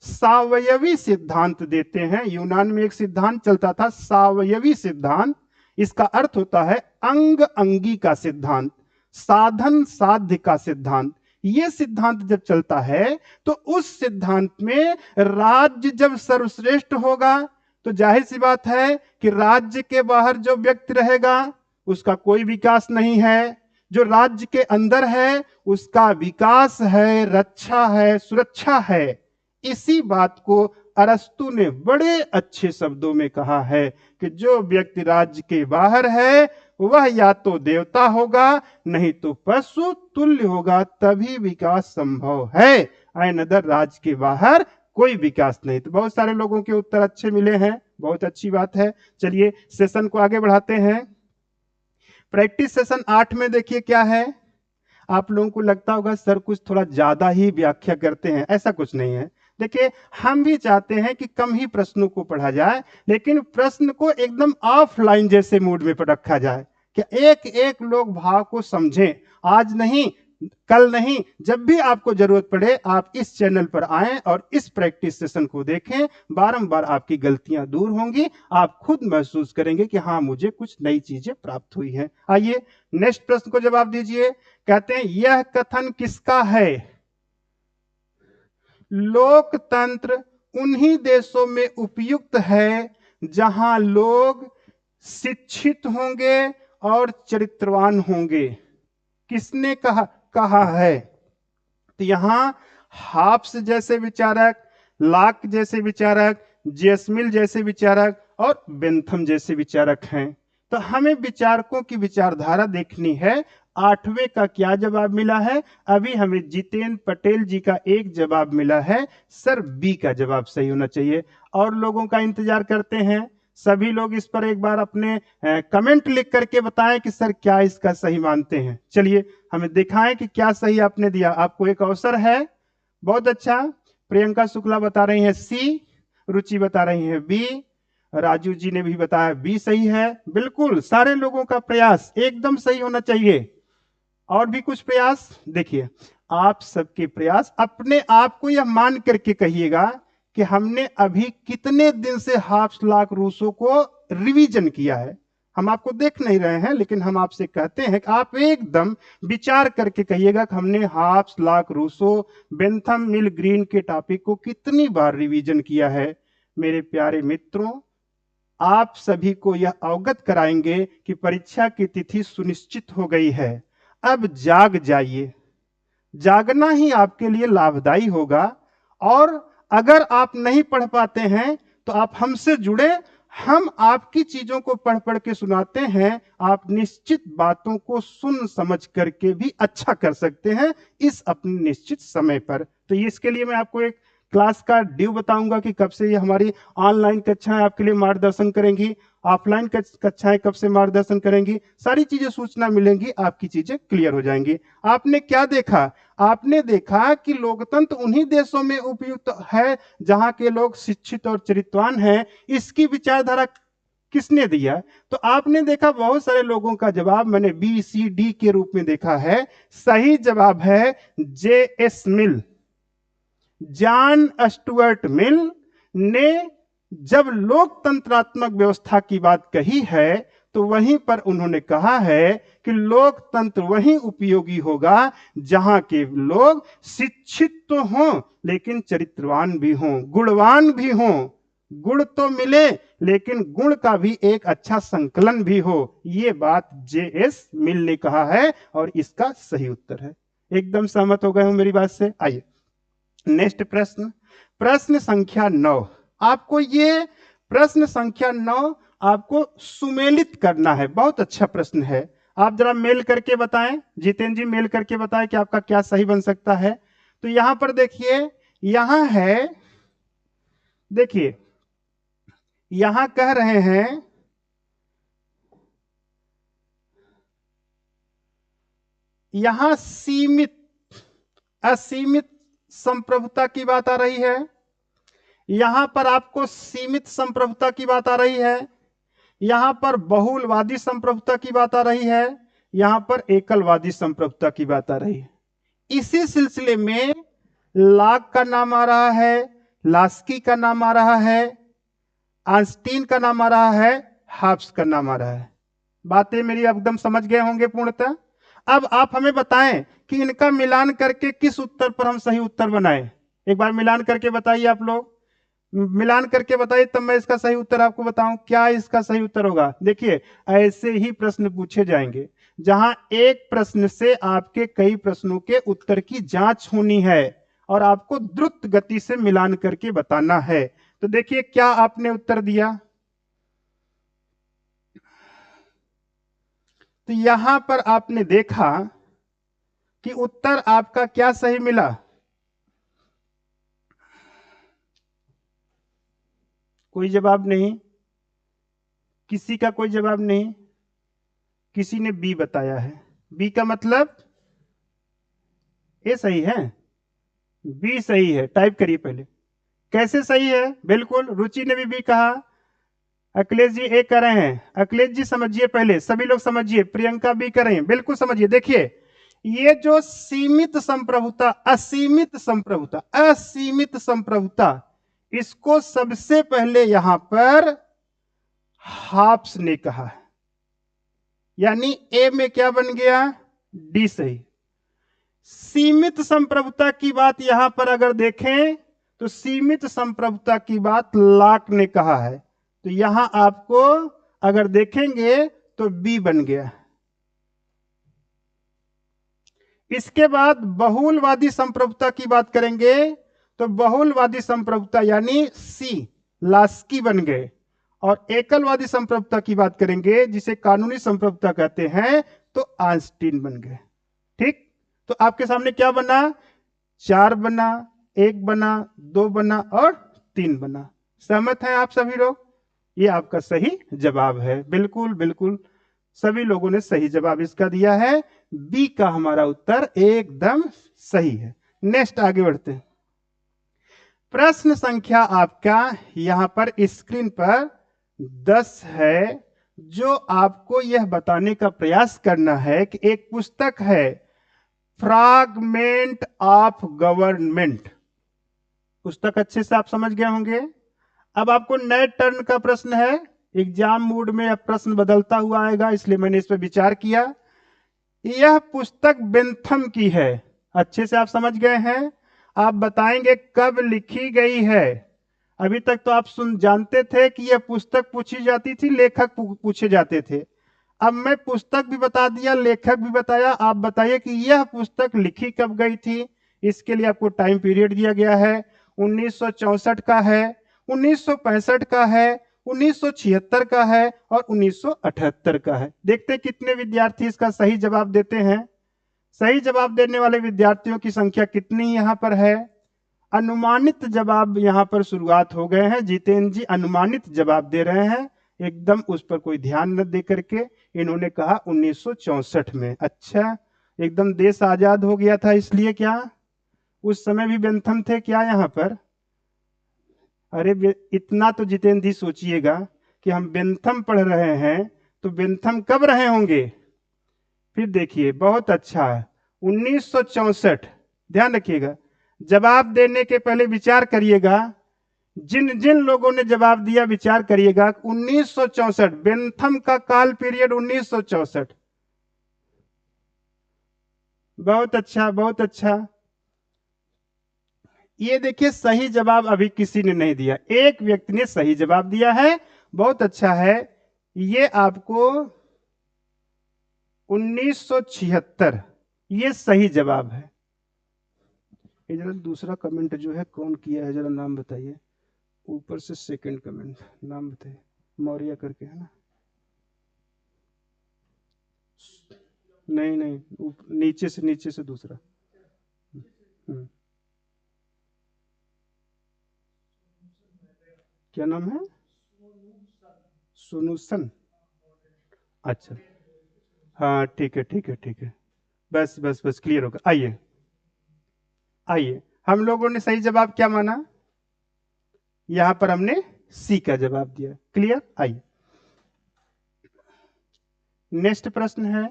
सावयवी सिद्धांत देते हैं। यूनान में एक सिद्धांत चलता था, सावयवी सिद्धांत। इसका अर्थ होता है अंग अंगी का सिद्धांत, साधन साध्य का सिद्धांत। यह सिद्धांत जब चलता है तो उस सिद्धांत में राज्य जब सर्वश्रेष्ठ होगा तो जाहिर सी बात है कि राज्य के बाहर जो व्यक्ति रहेगा उसका कोई विकास नहीं है, जो राज्य के अंदर है उसका विकास है, रक्षा है, सुरक्षा है। इसी बात को अरस्तु ने बड़े अच्छे शब्दों में कहा है कि जो व्यक्ति राज्य के बाहर है वह या तो देवता होगा नहीं तो पशु तुल्य होगा, तभी विकास संभव है। अनदर राज्य के बाहर कोई विकास नहीं। तो बहुत सारे लोगों के उत्तर अच्छे मिले हैं, बहुत अच्छी बात है। चलिए सेशन को आगे बढ़ाते हैं। प्रैक्टिस सेशन 8 में देखिए क्या है। आप लोगों को लगता होगा सर कुछ थोड़ा ज्यादा ही व्याख्या करते हैं, ऐसा कुछ नहीं है। देखिए हम भी चाहते हैं कि कम ही प्रश्नों को पढ़ा जाए, लेकिन प्रश्न को एकदम ऑफलाइन जैसे मूड में रखा जाए कि एक एक लोग भाव को समझें। आज नहीं, कल नहीं, जब भी आपको जरूरत पड़े आप इस चैनल पर आएं और इस प्रैक्टिस सेशन को देखें। बारंबार आपकी गलतियां दूर होंगी, आप खुद महसूस करेंगे कि हाँ मुझे कुछ नई चीजें प्राप्त हुई हैं। आइए नेक्स्ट प्रश्न को जवाब दीजिए। कहते हैं यह कथन किसका है? लोकतंत्र उन्हीं देशों में उपयुक्त है जहां लोग शिक्षित होंगे और चरित्रवान होंगे। किसने कहा है? तो यहां हाब्स जैसे विचारक, लाक जैसे विचारक, जेसमिल जैसे विचारक और बेंथम जैसे विचारक हैं। तो हमें विचारकों की विचारधारा देखनी है। 8वें का क्या जवाब मिला है? अभी हमें जितेंद्र पटेल जी का एक जवाब मिला है, सर बी का जवाब सही होना चाहिए। और लोगों का इंतजार करते हैं। सभी लोग इस पर एक बार अपने कमेंट लिख करके बताएं कि सर क्या इसका सही मानते हैं। चलिए हमें दिखाएं कि क्या सही आपने दिया। आपको एक अवसर है। बहुत अच्छा। प्रियंका शुक्ला बता रही है सी, रुचि बता रही है बी, राजू जी ने भी बताया बी सही है। बिल्कुल सारे लोगों का प्रयास एकदम सही होना चाहिए। और भी कुछ प्रयास देखिए, आप सबके प्रयास अपने आप को यह मान करके कहिएगा कि हमने अभी कितने दिन से हाब्स लाक रूसो को रिवीजन किया है। हम आपको देख नहीं रहे हैं, लेकिन हम आपसे कहते हैं कि आप एकदम विचार करके कहिएगा कि हमने हाब्स लाक रूसो, बेंथम मिल ग्रीन के टॉपिक को कितनी बार रिवीजन किया है। मेरे प्यारे मित्रों, आप सभी को यह अवगत कराएंगे कि परीक्षा की तिथि सुनिश्चित हो गई है। अब जाग जाइए। जागना ही आपके लिए लाभदायी होगा। और अगर आप नहीं पढ़ पाते हैं तो आप हमसे जुड़े, हम आपकी चीजों को पढ़ पढ़ के सुनाते हैं। आप निश्चित बातों को सुन समझ करके भी अच्छा कर सकते हैं इस अपने निश्चित समय पर। तो इसके लिए मैं आपको एक क्लास का ड्यू बताऊंगा कि कब से ये हमारी ऑनलाइन कक्षाएं आपके लिए मार्गदर्शन करेंगी, ऑफलाइन कक्षाएं कब से मार्गदर्शन करेंगी। सारी चीजें सूचना मिलेंगी, आपकी चीजें क्लियर हो जाएंगी। आपने क्या देखा? आपने देखा कि लोकतंत्र उन्हीं देशों में उपयुक्त है जहां के लोग शिक्षित और चरित्रवान हैं। इसकी विचारधारा किसने दिया? तो आपने देखा बहुत सारे लोगों का जवाब मैंने बी सी डी के रूप में देखा है। सही जवाब है जे एस मिल। जॉन स्टुअर्ट मिल ने जब लोकतंत्रात्मक व्यवस्था की बात कही है तो वहीं पर उन्होंने कहा है कि लोकतंत्र वहीं उपयोगी होगा जहां के लोग शिक्षित तो हों लेकिन चरित्रवान भी हों, गुणवान भी हों। गुण तो मिले लेकिन गुण का भी एक अच्छा संकलन भी हो। ये बात जे एस मिल ने कहा है और इसका सही उत्तर है। एकदम सहमत हो गए हो मेरी बात से? आइए नेक्स्ट प्रश्न, प्रश्न संख्या 9। आपको ये प्रश्न संख्या 9 आपको सुमेलित करना है। बहुत अच्छा प्रश्न है। आप जरा मेल करके बताएं, जितेंद्र जी मेल करके बताएं कि आपका क्या सही बन सकता है। तो यहां पर देखिए, यहां है, देखिए यहां कह रहे हैं यहां सीमित असीमित संप्रभुता की बात आ रही है। यहां पर आपको सीमित संप्रभुता की बात आ रही है। यहां पर बहुलवादी संप्रभुता की बात आ रही है। यहां पर एकलवादी संप्रभुता की बात आ रही है। इसी सिलसिले में लाक का नाम आ रहा है, लास्की का नाम आ रहा है, आइंस्टीन का नाम आ रहा है, हब्स का नाम आ रहा है। बातें मेरी एकदम समझ गए होंगे पूर्णतः। अब आप हमें बताएं कि इनका मिलान करके किस उत्तर पर हम सही उत्तर बनाएं। एक बार मिलान करके बताइए आप लोग, मिलान करके बताइए, तब मैं इसका सही उत्तर आपको बताऊं। क्या इसका सही उत्तर होगा? देखिए, ऐसे ही प्रश्न पूछे जाएंगे जहां एक प्रश्न से आपके कई प्रश्नों के उत्तर की जांच होनी है और आपको द्रुत गति से मिलान करके बताना है। तो देखिए क्या आपने उत्तर दिया। तो यहां पर आपने देखा कि उत्तर आपका क्या सही मिला। कोई जवाब नहीं, किसी का कोई जवाब नहीं। किसी ने बी बताया है। बी का मतलब ए सही है, बी सही है। टाइप करिए पहले। कैसे सही है? बिल्कुल, रुचि ने भी बी कहा। अखिलेश जी ए कर रहे हैं। अखिलेश जी समझिए, पहले सभी लोग समझिए। प्रियंका भी कर रहे हैं, बिल्कुल समझिए। देखिए, ये जो सीमित संप्रभुता, असीमित संप्रभुता, असीमित संप्रभुता, इसको सबसे पहले यहां पर हाफ्स ने कहा है। यानी ए में क्या बन गया? डी सही। सीमित संप्रभुता की बात यहां पर अगर देखें तो सीमित संप्रभुता की बात लाक ने कहा है। तो यहां आपको अगर देखेंगे तो बी बन गया। इसके बाद बहुलवादी संप्रभुता की बात करेंगे तो बहुलवादी संप्रभुता यानी सी, लास्की बन गए। और एकलवादी संप्रभुता की बात करेंगे जिसे कानूनी संप्रभुता कहते हैं, तो आइंस्टीन बन गए। ठीक, तो आपके सामने क्या बना? 4 बना, 1 बना, 2 बना और 3 बना। सहमत हैं आप सभी लोग? ये आपका सही जवाब है। बिल्कुल बिल्कुल, सभी लोगों ने सही जवाब इसका दिया है। बी का हमारा उत्तर एकदम सही है। नेक्स्ट आगे बढ़ते हैं। प्रश्न संख्या आपका यहां पर स्क्रीन पर 10 है, जो आपको यह बताने का प्रयास करना है कि एक पुस्तक है फ्रैगमेंट ऑफ गवर्नमेंट। पुस्तक अच्छे से आप समझ गए होंगे। अब आपको नए टर्न का प्रश्न है। एग्जाम मूड में अब प्रश्न बदलता हुआ आएगा, इसलिए मैंने इस पर विचार किया। यह पुस्तक बेंथम की है। अच्छे से आप समझ गए हैं। आप बताएंगे कब लिखी गई है। अभी तक तो आप जानते थे कि यह पुस्तक पूछी जाती थी, लेखक पूछे जाते थे। अब मैं पुस्तक भी बता दिया, लेखक भी बताया। आप बताइए कि यह पुस्तक लिखी कब गई थी। इसके लिए आपको टाइम पीरियड दिया गया है। 1964 का है, 1965 का है, 1976 का है और 1978 का है। देखते कितने विद्यार्थी इसका सही जवाब देते हैं। सही जवाब देने वाले विद्यार्थियों की संख्या कितनी यहां पर है? अनुमानित जवाब यहां पर शुरुआत हो गए हैं। जितेंद्र जी अनुमानित जवाब दे रहे हैं, एकदम उस पर कोई ध्यान न दे करके। इन्होंने कहा 1964 में। अच्छा, एकदम देश आजाद हो गया था इसलिए क्या? उस समय भी बेंथम थे क्या यहां पर? अरे इतना तो जितेंद्र जी सोचिएगा कि हम बेंथम पढ़ रहे हैं, तो बेंथम कब रहे होंगे? फिर देखिए, बहुत अच्छा है, 1964। ध्यान रखिएगा, जवाब देने के पहले विचार करिएगा। जिन जिन लोगों ने जवाब दिया विचार करिएगा। 1964 बेंथम का काल पीरियड 1964। बहुत अच्छा, बहुत अच्छा। ये देखिए, सही जवाब अभी किसी ने नहीं दिया, एक व्यक्ति ने सही जवाब दिया है। बहुत अच्छा है। ये आपको 1976 ये सही जवाब है। ये जरा दूसरा कमेंट जो है कौन किया है, जरा नाम बताइए। ऊपर से सेकंड कमेंट, नाम बताइए। मौर्य करके है ना? नहीं नहीं, नीचे से दूसरा। हम्म, क्या नाम है? सुनुसन। अच्छा, हाँ ठीक है ठीक है ठीक है। बस बस बस, क्लियर होगा। आइए आइए, हम लोगों ने सही जवाब क्या माना? यहां पर हमने सी का जवाब दिया। क्लियर? आइए, नेक्स्ट प्रश्न है।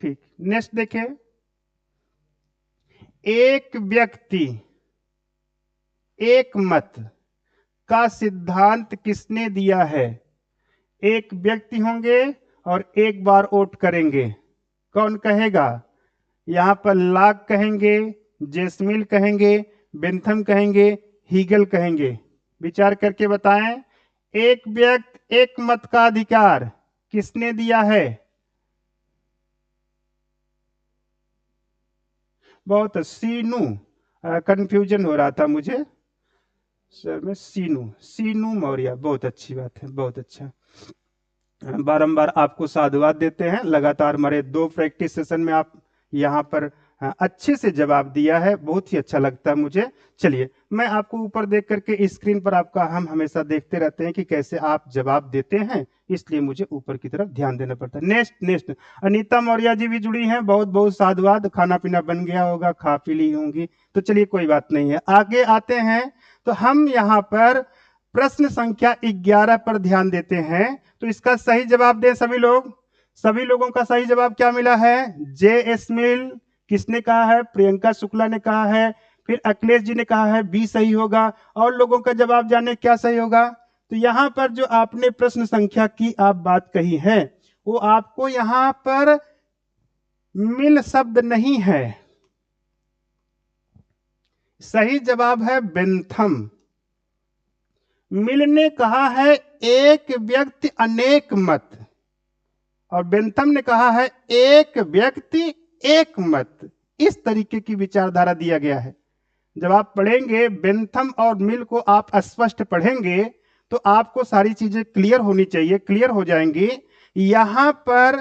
ठीक, नेक्स्ट देखें। एक व्यक्ति एक मत का सिद्धांत किसने दिया है? एक व्यक्ति होंगे और एक बार वोट करेंगे। कौन कहेगा? यहां पर लाक कहेंगे, जेसमिल कहेंगे, बेंथम कहेंगे, हीगल कहेंगे। विचार करके बताएं। एक व्यक्ति एक मत का अधिकार किसने दिया है? बहुत सीनू, कंफ्यूजन हो रहा था मुझे सर में। सीनू मौर्य, बहुत अच्छी बात है, बहुत अच्छा। बारंबार आपको साधुवाद देते हैं। लगातार हमारे 2 प्रैक्टिस सेशन में आप यहाँ पर अच्छे से जवाब दिया है, बहुत ही अच्छा लगता है मुझे। चलिए, मैं आपको ऊपर देख करके स्क्रीन पर आपका हम हमेशा देखते रहते हैं कि कैसे आप जवाब देते हैं, इसलिए मुझे ऊपर की तरफ ध्यान देना पड़ता है। नेक्स्ट नेक्स्ट, अनीता मौर्य जी भी जुड़ी हैं, बहुत बहुत साधुवाद। खाना पीना बन गया होगा, खा पी ली होंगी, तो चलिए कोई बात नहीं है। आगे आते हैं तो हम यहाँ पर प्रश्न संख्या 11 पर ध्यान देते हैं। तो इसका सही जवाब दें सभी लोग। सभी लोगों का सही जवाब क्या मिला है? जे एस्मिल। किसने कहा है? प्रियंका शुक्ला ने कहा है। फिर अखिलेश जी ने कहा है बी सही होगा। और लोगों का जवाब जाने क्या सही होगा? तो यहां पर जो आपने प्रश्न संख्या की आप बात कही है, वो आपको यहां पर मिल शब्द नहीं है। सही जवाब है बेंथम। मिल ने कहा है एक व्यक्ति अनेक मत, और बेंथम ने कहा है एक व्यक्ति एक मत। इस तरीके की विचारधारा दिया गया है। जब आप पढ़ेंगे बेंथम और मिल को, आप स्पष्ट पढ़ेंगे तो आपको सारी चीजें क्लियर होनी चाहिए, क्लियर हो जाएंगी। यहां पर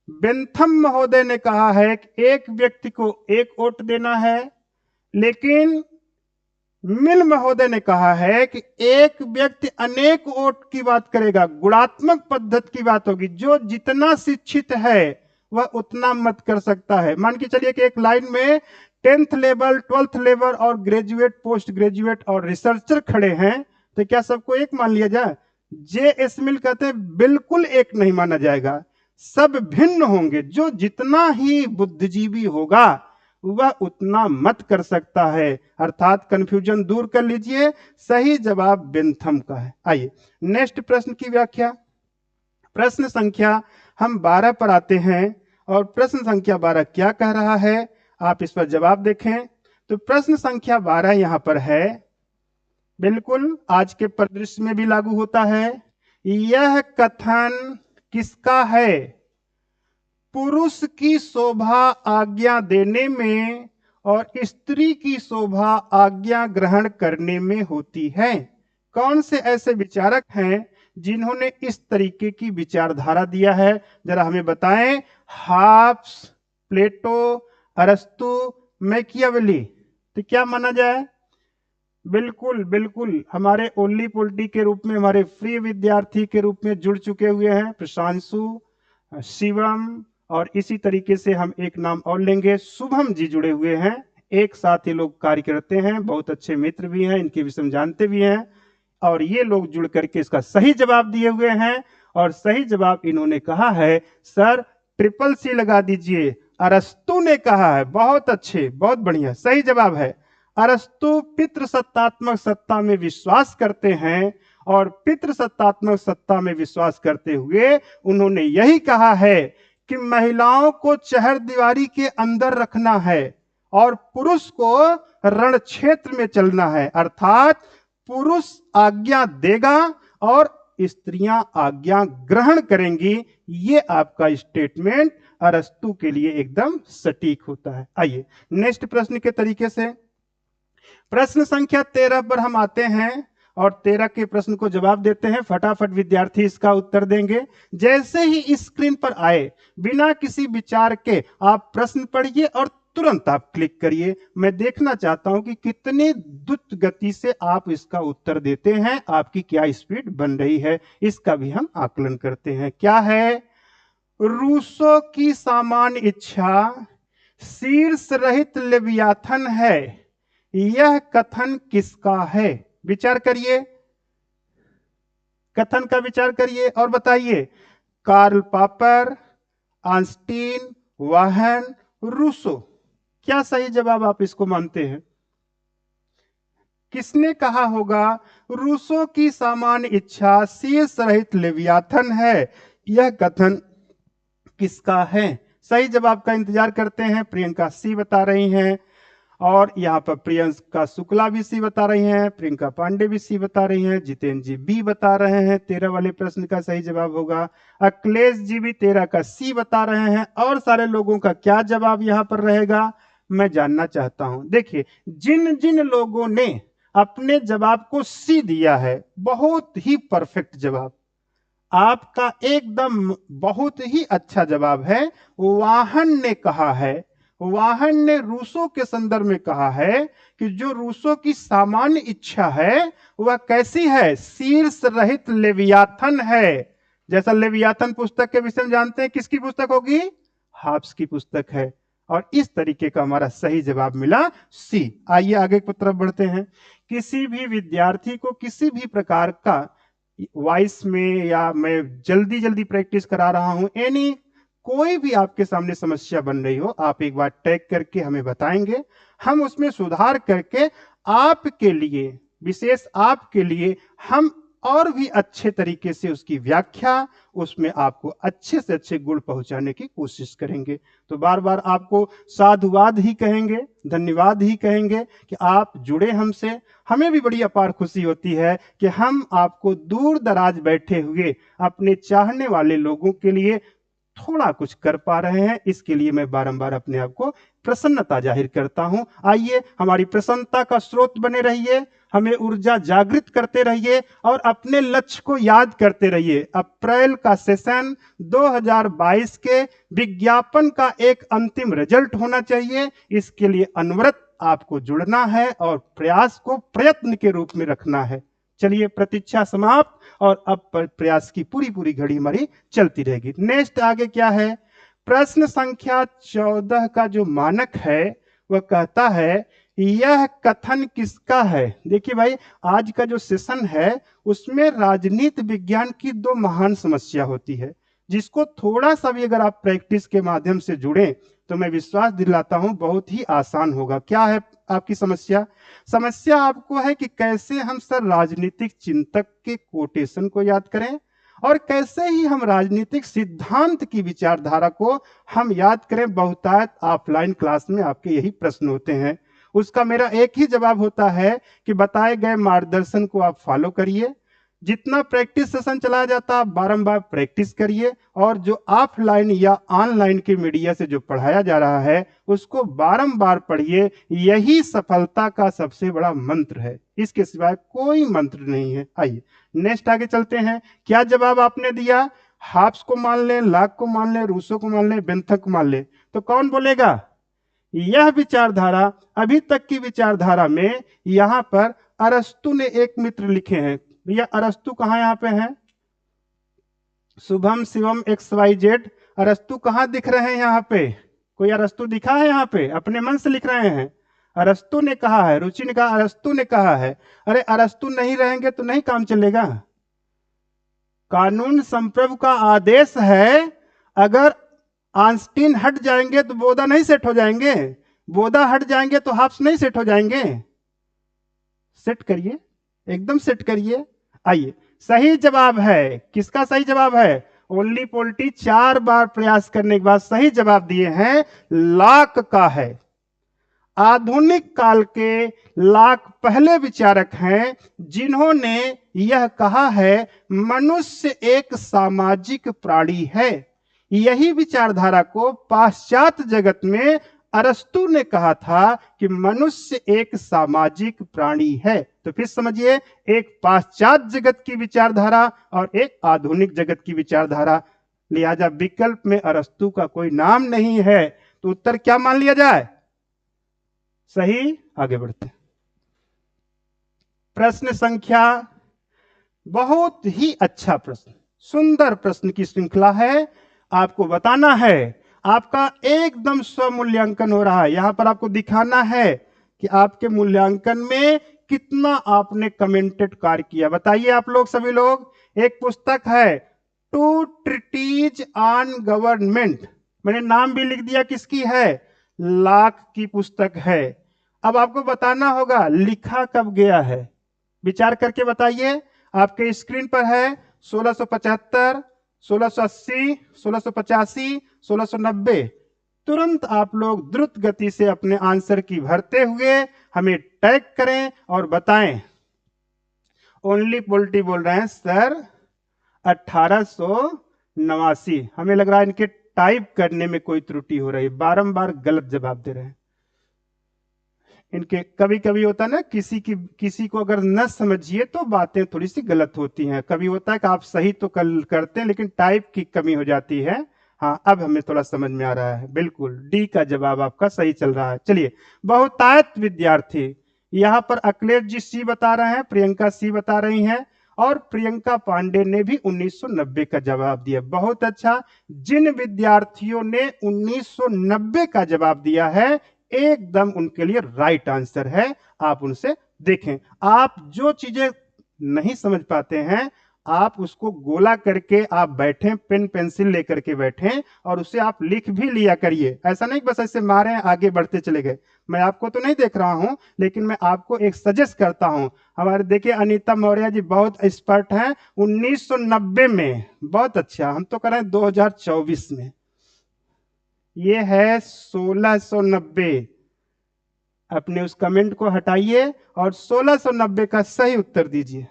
बेंथम महोदय ने कहा है कि एक व्यक्ति को एक वोट देना है, लेकिन मिल महोदय ने कहा है कि एक व्यक्ति अनेक वोट की बात करेगा, गुणात्मक पद्धति की बात होगी। जो जितना शिक्षित है वह उतना मत कर सकता है। मान के चलिए कि एक लाइन में 10th लेवल, 12th लेवल और ग्रेजुएट, पोस्ट ग्रेजुएट और रिसर्चर खड़े हैं, तो क्या सबको एक मान लिया जाए? जे एस मिल कहते हैं बिल्कुल एक नहीं माना जाएगा, सब भिन्न होंगे। जो जितना ही बुद्धिजीवी होगा वह उतना मत कर सकता है। अर्थात कंफ्यूजन दूर कर लीजिए, सही जवाब बेंथम का है। आइए नेक्स्ट प्रश्न की व्याख्या। प्रश्न संख्या हम 12 पर आते हैं, और प्रश्न संख्या 12 क्या कह रहा है, आप इस पर जवाब देखें। तो प्रश्न संख्या 12 यहां पर है, बिल्कुल आज के परिदृश्य में भी लागू होता है। यह कथन किसका है? पुरुष की शोभा आज्ञा देने में और स्त्री की शोभा आज्ञा ग्रहण करने में होती है। कौन से ऐसे विचारक हैं जिन्होंने इस तरीके की विचारधारा दिया है? जरा हमें बताएं। हाब्स, प्लेटो, अरस्तु, मैकियावेली। तो क्या माना जाए? बिल्कुल बिल्कुल, हमारे ओनली पोलिटी के रूप में, हमारे फ्री विद्यार्थी के रूप में जुड़ चुके हुए हैं प्रशांशु, शिवम, और इसी तरीके से हम एक नाम और लेंगे, शुभम जी जुड़े हुए हैं। एक साथ ये लोग कार्य करते हैं, बहुत अच्छे मित्र भी हैं, इनके विषय में जानते भी हैं, और ये लोग जुड़ करके इसका सही जवाब दिए हुए हैं। और सही जवाब इन्होंने कहा है सर ट्रिपल सी लगा दीजिए, अरस्तु ने कहा है। बहुत अच्छे, बहुत बढ़िया, सही जवाब है। अरस्तु पितृसत्तात्मक सत्ता में विश्वास करते हैं, और पितृसत्तात्मक सत्ता में विश्वास करते हुए उन्होंने यही कहा है कि महिलाओं को चहर दीवारी के अंदर रखना है और पुरुष को रण क्षेत्र में चलना है। अर्थात पुरुष आज्ञा देगा और स्त्रियां आज्ञा ग्रहण करेंगी। ये आपका स्टेटमेंट अरस्तु के लिए एकदम सटीक होता है। आइए नेक्स्ट प्रश्न के तरीके से, प्रश्न संख्या 13 पर हम आते हैं और 13 के प्रश्न को जवाब देते हैं। फटाफट विद्यार्थी इसका उत्तर देंगे। जैसे ही स्क्रीन पर आए, बिना किसी विचार के आप प्रश्न पढ़िए और तुरंत आप क्लिक करिए। मैं देखना चाहता हूं कि कितनी द्रुत गति से आप इसका उत्तर देते हैं, आपकी क्या स्पीड बन रही है, इसका भी हम आकलन करते हैं। क्या है? रूसो की सामान्य इच्छा शीर्ष रहित लेवियाथन है। यह कथन किसका है? विचार करिए, कथन का विचार करिए और बताइए। कार्ल पापर, आंस्टीन, वाहन, रूसो। क्या सही जवाब आप इसको मानते हैं? किसने कहा होगा? रूसो की सामान्य इच्छा शीर्ष रहित लेवियाथन है। यह कथन किसका है? सही जवाब का इंतजार करते हैं। प्रियंका सी बता रही हैं, और यहाँ पर प्रियंका शुक्ला भी सी बता रही हैं, प्रियंका पांडे भी सी बता रही हैं, जितेंद्र जी बी बता रहे हैं 13 वाले प्रश्न का सही जवाब होगा। अखिलेश जी भी 13 का सी बता रहे हैं। और सारे लोगों का क्या जवाब यहाँ पर रहेगा, मैं जानना चाहता हूं। देखिए, जिन जिन लोगों ने अपने जवाब को सी दिया है, बहुत ही परफेक्ट जवाब, आपका एकदम बहुत ही अच्छा जवाब है। वाहन ने कहा है, वाहन ने रूसो के संदर्भ में कहा है कि जो रूसो की सामान्य इच्छा है वह कैसी है? शीर्ष रहित लेवियाथन है। जैसा लेवियाथन पुस्तक के विषय में जानते हैं, किसकी पुस्तक होगी? हाब्स की पुस्तक है। और इस तरीके का हमारा सही जवाब मिला सी। आइए आगे की तरफ बढ़ते हैं। किसी भी विद्यार्थी को किसी भी प्रकार का वॉइस में, या मैं जल्दी जल्दी प्रैक्टिस करा रहा हूं, एनी कोई भी आपके सामने समस्या बन रही हो, आप एक बार टैग करके हमें बताएंगे, हम उसमें सुधार करके आपके लिए, विशेष आपके लिए, हम और भी अच्छे तरीके से उसकी व्याख्या, उसमें आपको अच्छे से अच्छे गुण पहुंचाने की कोशिश करेंगे। तो बार बार आपको साधुवाद ही कहेंगे, धन्यवाद ही कहेंगे कि आप जुड़े हमसे। हमें भी बड़ी अपार खुशी होती है कि हम आपको दूर दराज बैठे हुए अपने चाहने वाले लोगों के लिए थोड़ा कुछ कर पा रहे हैं। इसके लिए मैं बारंबार अपने आप को प्रसन्नता जाहिर करता हूं। आइए हमारी प्रसन्नता का स्रोत बने रहिए, हमें ऊर्जा जागृत करते रहिए और अपने लक्ष्य को याद करते रहिए। अप्रैल का सेशन 2022 के विज्ञापन का एक अंतिम रिजल्ट होना चाहिए। इसके लिए अनवरत आपको जुड़ना है और प्रयास को प्रयत्न के रूप में रखना है। चलिए, प्रतीक्षा समाप्त, और अब प्रयास की पूरी पूरी घड़ी हमारी चलती रहेगी। नेक्स्ट आगे क्या है? प्रश्न संख्या 14 का जो मानक है वह कहता है, यह कथन किसका है? देखिए भाई, आज का जो सेशन है उसमें राजनीति विज्ञान की दो महान समस्या होती है, जिसको थोड़ा सा भी अगर आप प्रैक्टिस के माध्यम से जुड़े तो मैं विश्वास दिलाता हूं बहुत ही आसान होगा। क्या है आपकी समस्या? समस्या आपको है कि कैसे हम सर राजनीतिक चिंतक के कोटेशन को याद करें, और कैसे ही हम राजनीतिक सिद्धांत की विचारधारा को हम याद करें। बहुतायत ऑफलाइन क्लास में आपके यही प्रश्न होते हैं। उसका मेरा एक ही जवाब होता है कि बताए गए मार्गदर्शन को आप फॉलो करिए। जितना प्रैक्टिस सेशन चलाया जाता है, आप बारंबार प्रैक्टिस करिए, और जो ऑफलाइन या ऑनलाइन के मीडिया से जो पढ़ाया जा रहा है उसको बारंबार पढ़िए। यही सफलता का सबसे बड़ा मंत्र है, इसके सिवाय कोई मंत्र नहीं है। आइए नेक्स्ट आगे चलते हैं। क्या जवाब आपने दिया? हाब्स को मान लें, लॉक को मान लें, रूसो को मान लें, बेंथक को मान लें, तो कौन बोलेगा? यह विचारधारा, अभी तक की विचारधारा में यहां पर अरस्तु ने एक मित्र लिखे हैं। भैया अरस्तु कहां यहां पे हैं? शुभम शिवम XYZ, अरस्तु कहां दिख रहे हैं यहां पे? कोई अरस्तु दिखा है यहां पे? अपने मन से लिख रहे हैं। अरस्तु ने कहा है, रुचि ने कहा, अरस्तु ने कहा है। अरे अरस्तु नहीं रहेंगे तो नहीं काम चलेगा। कानून संप्रभु का आदेश है, अगर आंस्टीन हट जाएंगे तो बोधा नहीं सेट हो जाएंगे, बोधा हट जाएंगे तो हाब्स नहीं सेट हो जाएंगे। सेट करिए, एकदम सेट करिए। आइए, सही जवाब है, किसका सही जवाब है? ओनली पोल्टी 4 बार प्रयास करने के बाद सही जवाब दिए हैं, लॉक का है। आधुनिक काल के लॉक पहले विचारक हैं जिन्होंने यह कहा है, मनुष्य एक सामाजिक प्राणी है। यही विचारधारा को पाश्चात्य जगत में अरस्तु ने कहा था कि मनुष्य एक सामाजिक प्राणी है। तो फिर समझिए, एक पाश्चात्य जगत की विचारधारा और एक आधुनिक जगत की विचारधारा, लिहाजा विकल्प में अरस्तु का कोई नाम नहीं है। तो उत्तर क्या मान लिया जाए? सही। आगे बढ़ते हैं। प्रश्न संख्या, बहुत ही अच्छा प्रश्न, सुंदर प्रश्न की श्रृंखला है। आपको बताना है, आपका एकदम स्वमूल्यांकन हो रहा है। यहां पर आपको दिखाना है कि आपके मूल्यांकन में कितना आपने कमेंटेड कार्य किया। बताइए आप लोग, सभी लोग। एक पुस्तक है, टू ट्रिटीज ऑन गवर्नमेंट, मैंने नाम भी लिख दिया, किसकी है? लॉक की पुस्तक है। अब आपको बताना होगा लिखा कब गया है, विचार करके बताइए। आपके स्क्रीन पर है 1675, 1680, 1685, 1690। तुरंत आप लोग द्रुत गति से अपने आंसर की भरते हुए हमें टैग करें और बताएं। ओनली पोल्टी बोल रहे हैं सर 1889। हमें लग रहा है इनके टाइप करने में कोई त्रुटि हो रही है, बारंबार गलत जवाब दे रहे हैं। इनके कभी कभी होता है ना, किसी को अगर न समझिए तो बातें थोड़ी सी गलत होती हैं। कभी होता है कि आप सही तो करते हैं लेकिन टाइप की कमी हो जाती है। हाँ, अब हमें थोड़ा समझ में आ रहा है। बिल्कुल डी का जवाब आपका सही चल रहा है। चलिए, बहुतायत विद्यार्थी, यहाँ पर अखिलेश जी सी बता रहे हैं, प्रियंका सी बता रही हैं, और प्रियंका पांडे ने भी 1990 का जवाब दिया। बहुत अच्छा। जिन विद्यार्थियों ने 1990 का जवाब दिया है एकदम उनके लिए राइट आंसर है। आप उनसे देखें, आप जो चीजें नहीं समझ पाते हैं आप उसको गोला करके आप बैठें, पेन पेंसिल लेकर के बैठें और उसे आप लिख भी लिया करिए। ऐसा नहीं बस ऐसे मारे आगे बढ़ते चले गए। मैं आपको तो नहीं देख रहा हूं लेकिन मैं आपको एक सजेस्ट करता हूं। हमारे देखिए अनीता मौर्य जी बहुत एक्सपर्ट हैं। 1990 में बहुत अच्छा, हम तो कर रहे हैं 2024 में, ये है 1690। अपने उस कमेंट को हटाइए और 1690 का सही उत्तर दीजिए।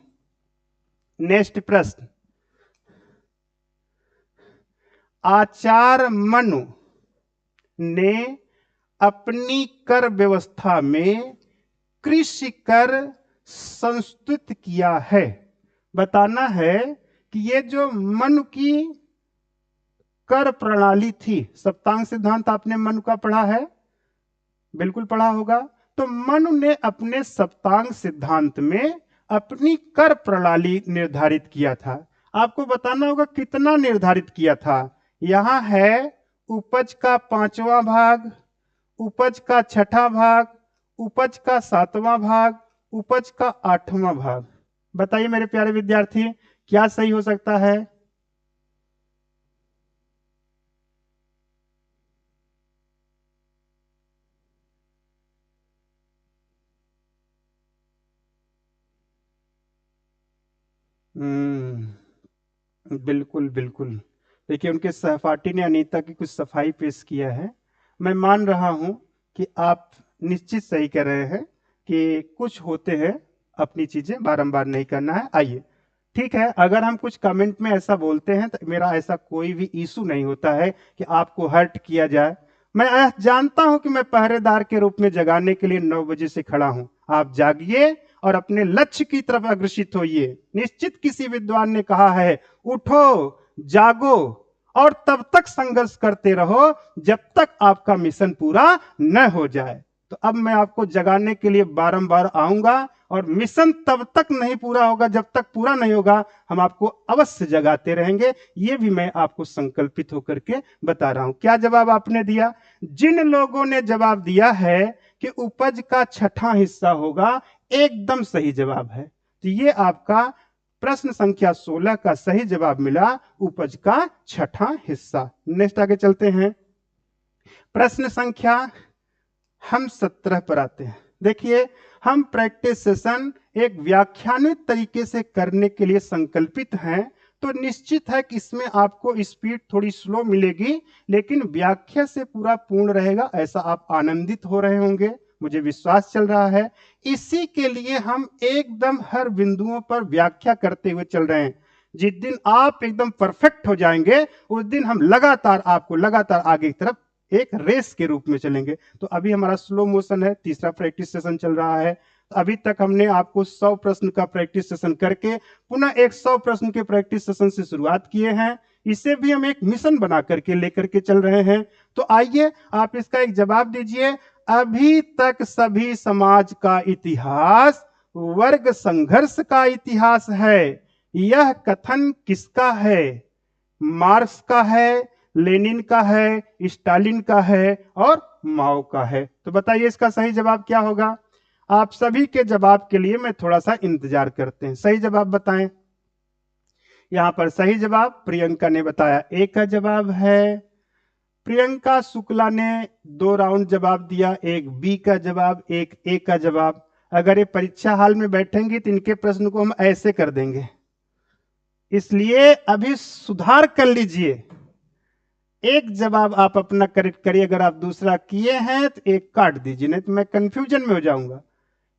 नेक्स्ट प्रश्न, आचार्य मनु ने अपनी कर व्यवस्था में कृषि कर संस्तुत किया है। बताना है कि ये जो मनु की कर प्रणाली थी, सप्तांग सिद्धांत आपने मनु का पढ़ा है, बिल्कुल पढ़ा होगा। तो मनु ने अपने सप्तांग सिद्धांत में अपनी कर प्रणाली निर्धारित किया था। आपको बताना होगा कितना निर्धारित किया था। यहां है उपज का 5वां भाग, उपज का 6ठा भाग, उपज का 7वां भाग, उपज का 8वां भाग। बताइए मेरे प्यारे विद्यार्थी, क्या सही हो सकता है? बिल्कुल बिल्कुल। देखिए, उनके सहपाठी ने अनीता की कुछ सफाई पेश किया है। मैं मान रहा हूं कि आप निश्चित सही कह रहे हैं कि कुछ होते हैं, अपनी चीजें बारंबार नहीं करना है। आइए, ठीक है, अगर हम कुछ कमेंट में ऐसा बोलते हैं तो मेरा ऐसा कोई भी इशू नहीं होता है कि आपको हर्ट किया जाए। मैं जानता हूं कि मैं पहरेदार के रूप में जगाने के लिए 9 बजे से खड़ा हूं। आप जागिए और अपने लक्ष्य की तरफ अग्रसित होइए। निश्चित किसी विद्वान ने कहा है, उठो, जागो और तब तक संघर्ष करते रहो जब तक आपका मिशन पूरा न हो जाए। तो अब मैं आपको जगाने के लिए बारंबार आऊंगा और मिशन तब तक नहीं पूरा होगा जब तक पूरा नहीं होगा। हम आपको अवश्य जगाते रहेंगे, ये भी मैं आपको संकल्पित होकर के बता रहा हूं। क्या जवाब आपने दिया? जिन लोगों ने जवाब दिया है कि उपज का 6ठा हिस्सा होगा, एकदम सही जवाब है। तो ये आपका प्रश्न संख्या 16 का सही जवाब मिला, उपज का 6ठा हिस्सा। नेक्स्ट आगे चलते हैं। प्रश्न संख्या हम 17 पर आते हैं। देखिए, हम प्रैक्टिस सेशन एक व्याख्यानित तरीके से करने के लिए संकल्पित हैं, तो निश्चित है कि इसमें आपको स्पीड थोड़ी स्लो मिलेगी लेकिन व्याख्या से पूरा पूर्ण रहेगा, ऐसा आप आनंदित हो रहे होंगे, मुझे विश्वास चल रहा है। इसी के लिए हम एकदम हर बिंदुओं पर व्याख्या करते हुए चल रहे हैं। जिस दिन आप एकदम परफेक्ट हो जाएंगे उस दिन हम लगातार आपको लगातार आगे की तरफ एक रेस के रूप में चलेंगे। तो अभी हमारा स्लो मोशन है, तीसरा प्रैक्टिस सेशन चल रहा है। अभी तक हमने आपको 100 प्रश्न का प्रैक्टिस सेशन करके पुनः एक 100 प्रश्न के प्रैक्टिस सेशन से शुरुआत किए हैं। इसे भी हम एक मिशन बना करके लेकर के चल रहे हैं। तो आइए आप इसका एक जवाब दीजिए। अभी तक सभी समाज का इतिहास वर्ग संघर्ष का इतिहास है। यह कथन किसका है? मार्क्स का है, लेनिन का है, स्टालिन का है और माओ का है। तो बताइए इसका सही जवाब क्या होगा? आप सभी के जवाब के लिए मैं थोड़ा सा इंतजार करते हैं। सही जवाब बताएं। यहां पर सही जवाब प्रियंका ने बताया, ए का जवाब है। प्रियंका शुक्ला ने 2 राउंड जवाब दिया, एक बी का जवाब, एक ए का जवाब। अगर ये परीक्षा हाल में बैठेंगी तो इनके प्रश्न को हम ऐसे कर देंगे, इसलिए अभी सुधार कर लीजिए। एक जवाब आप अपना करेक्ट करिए, अगर आप दूसरा किए हैं तो एक काट दीजिए, नहीं तो मैं कंफ्यूजन में हो जाऊंगा।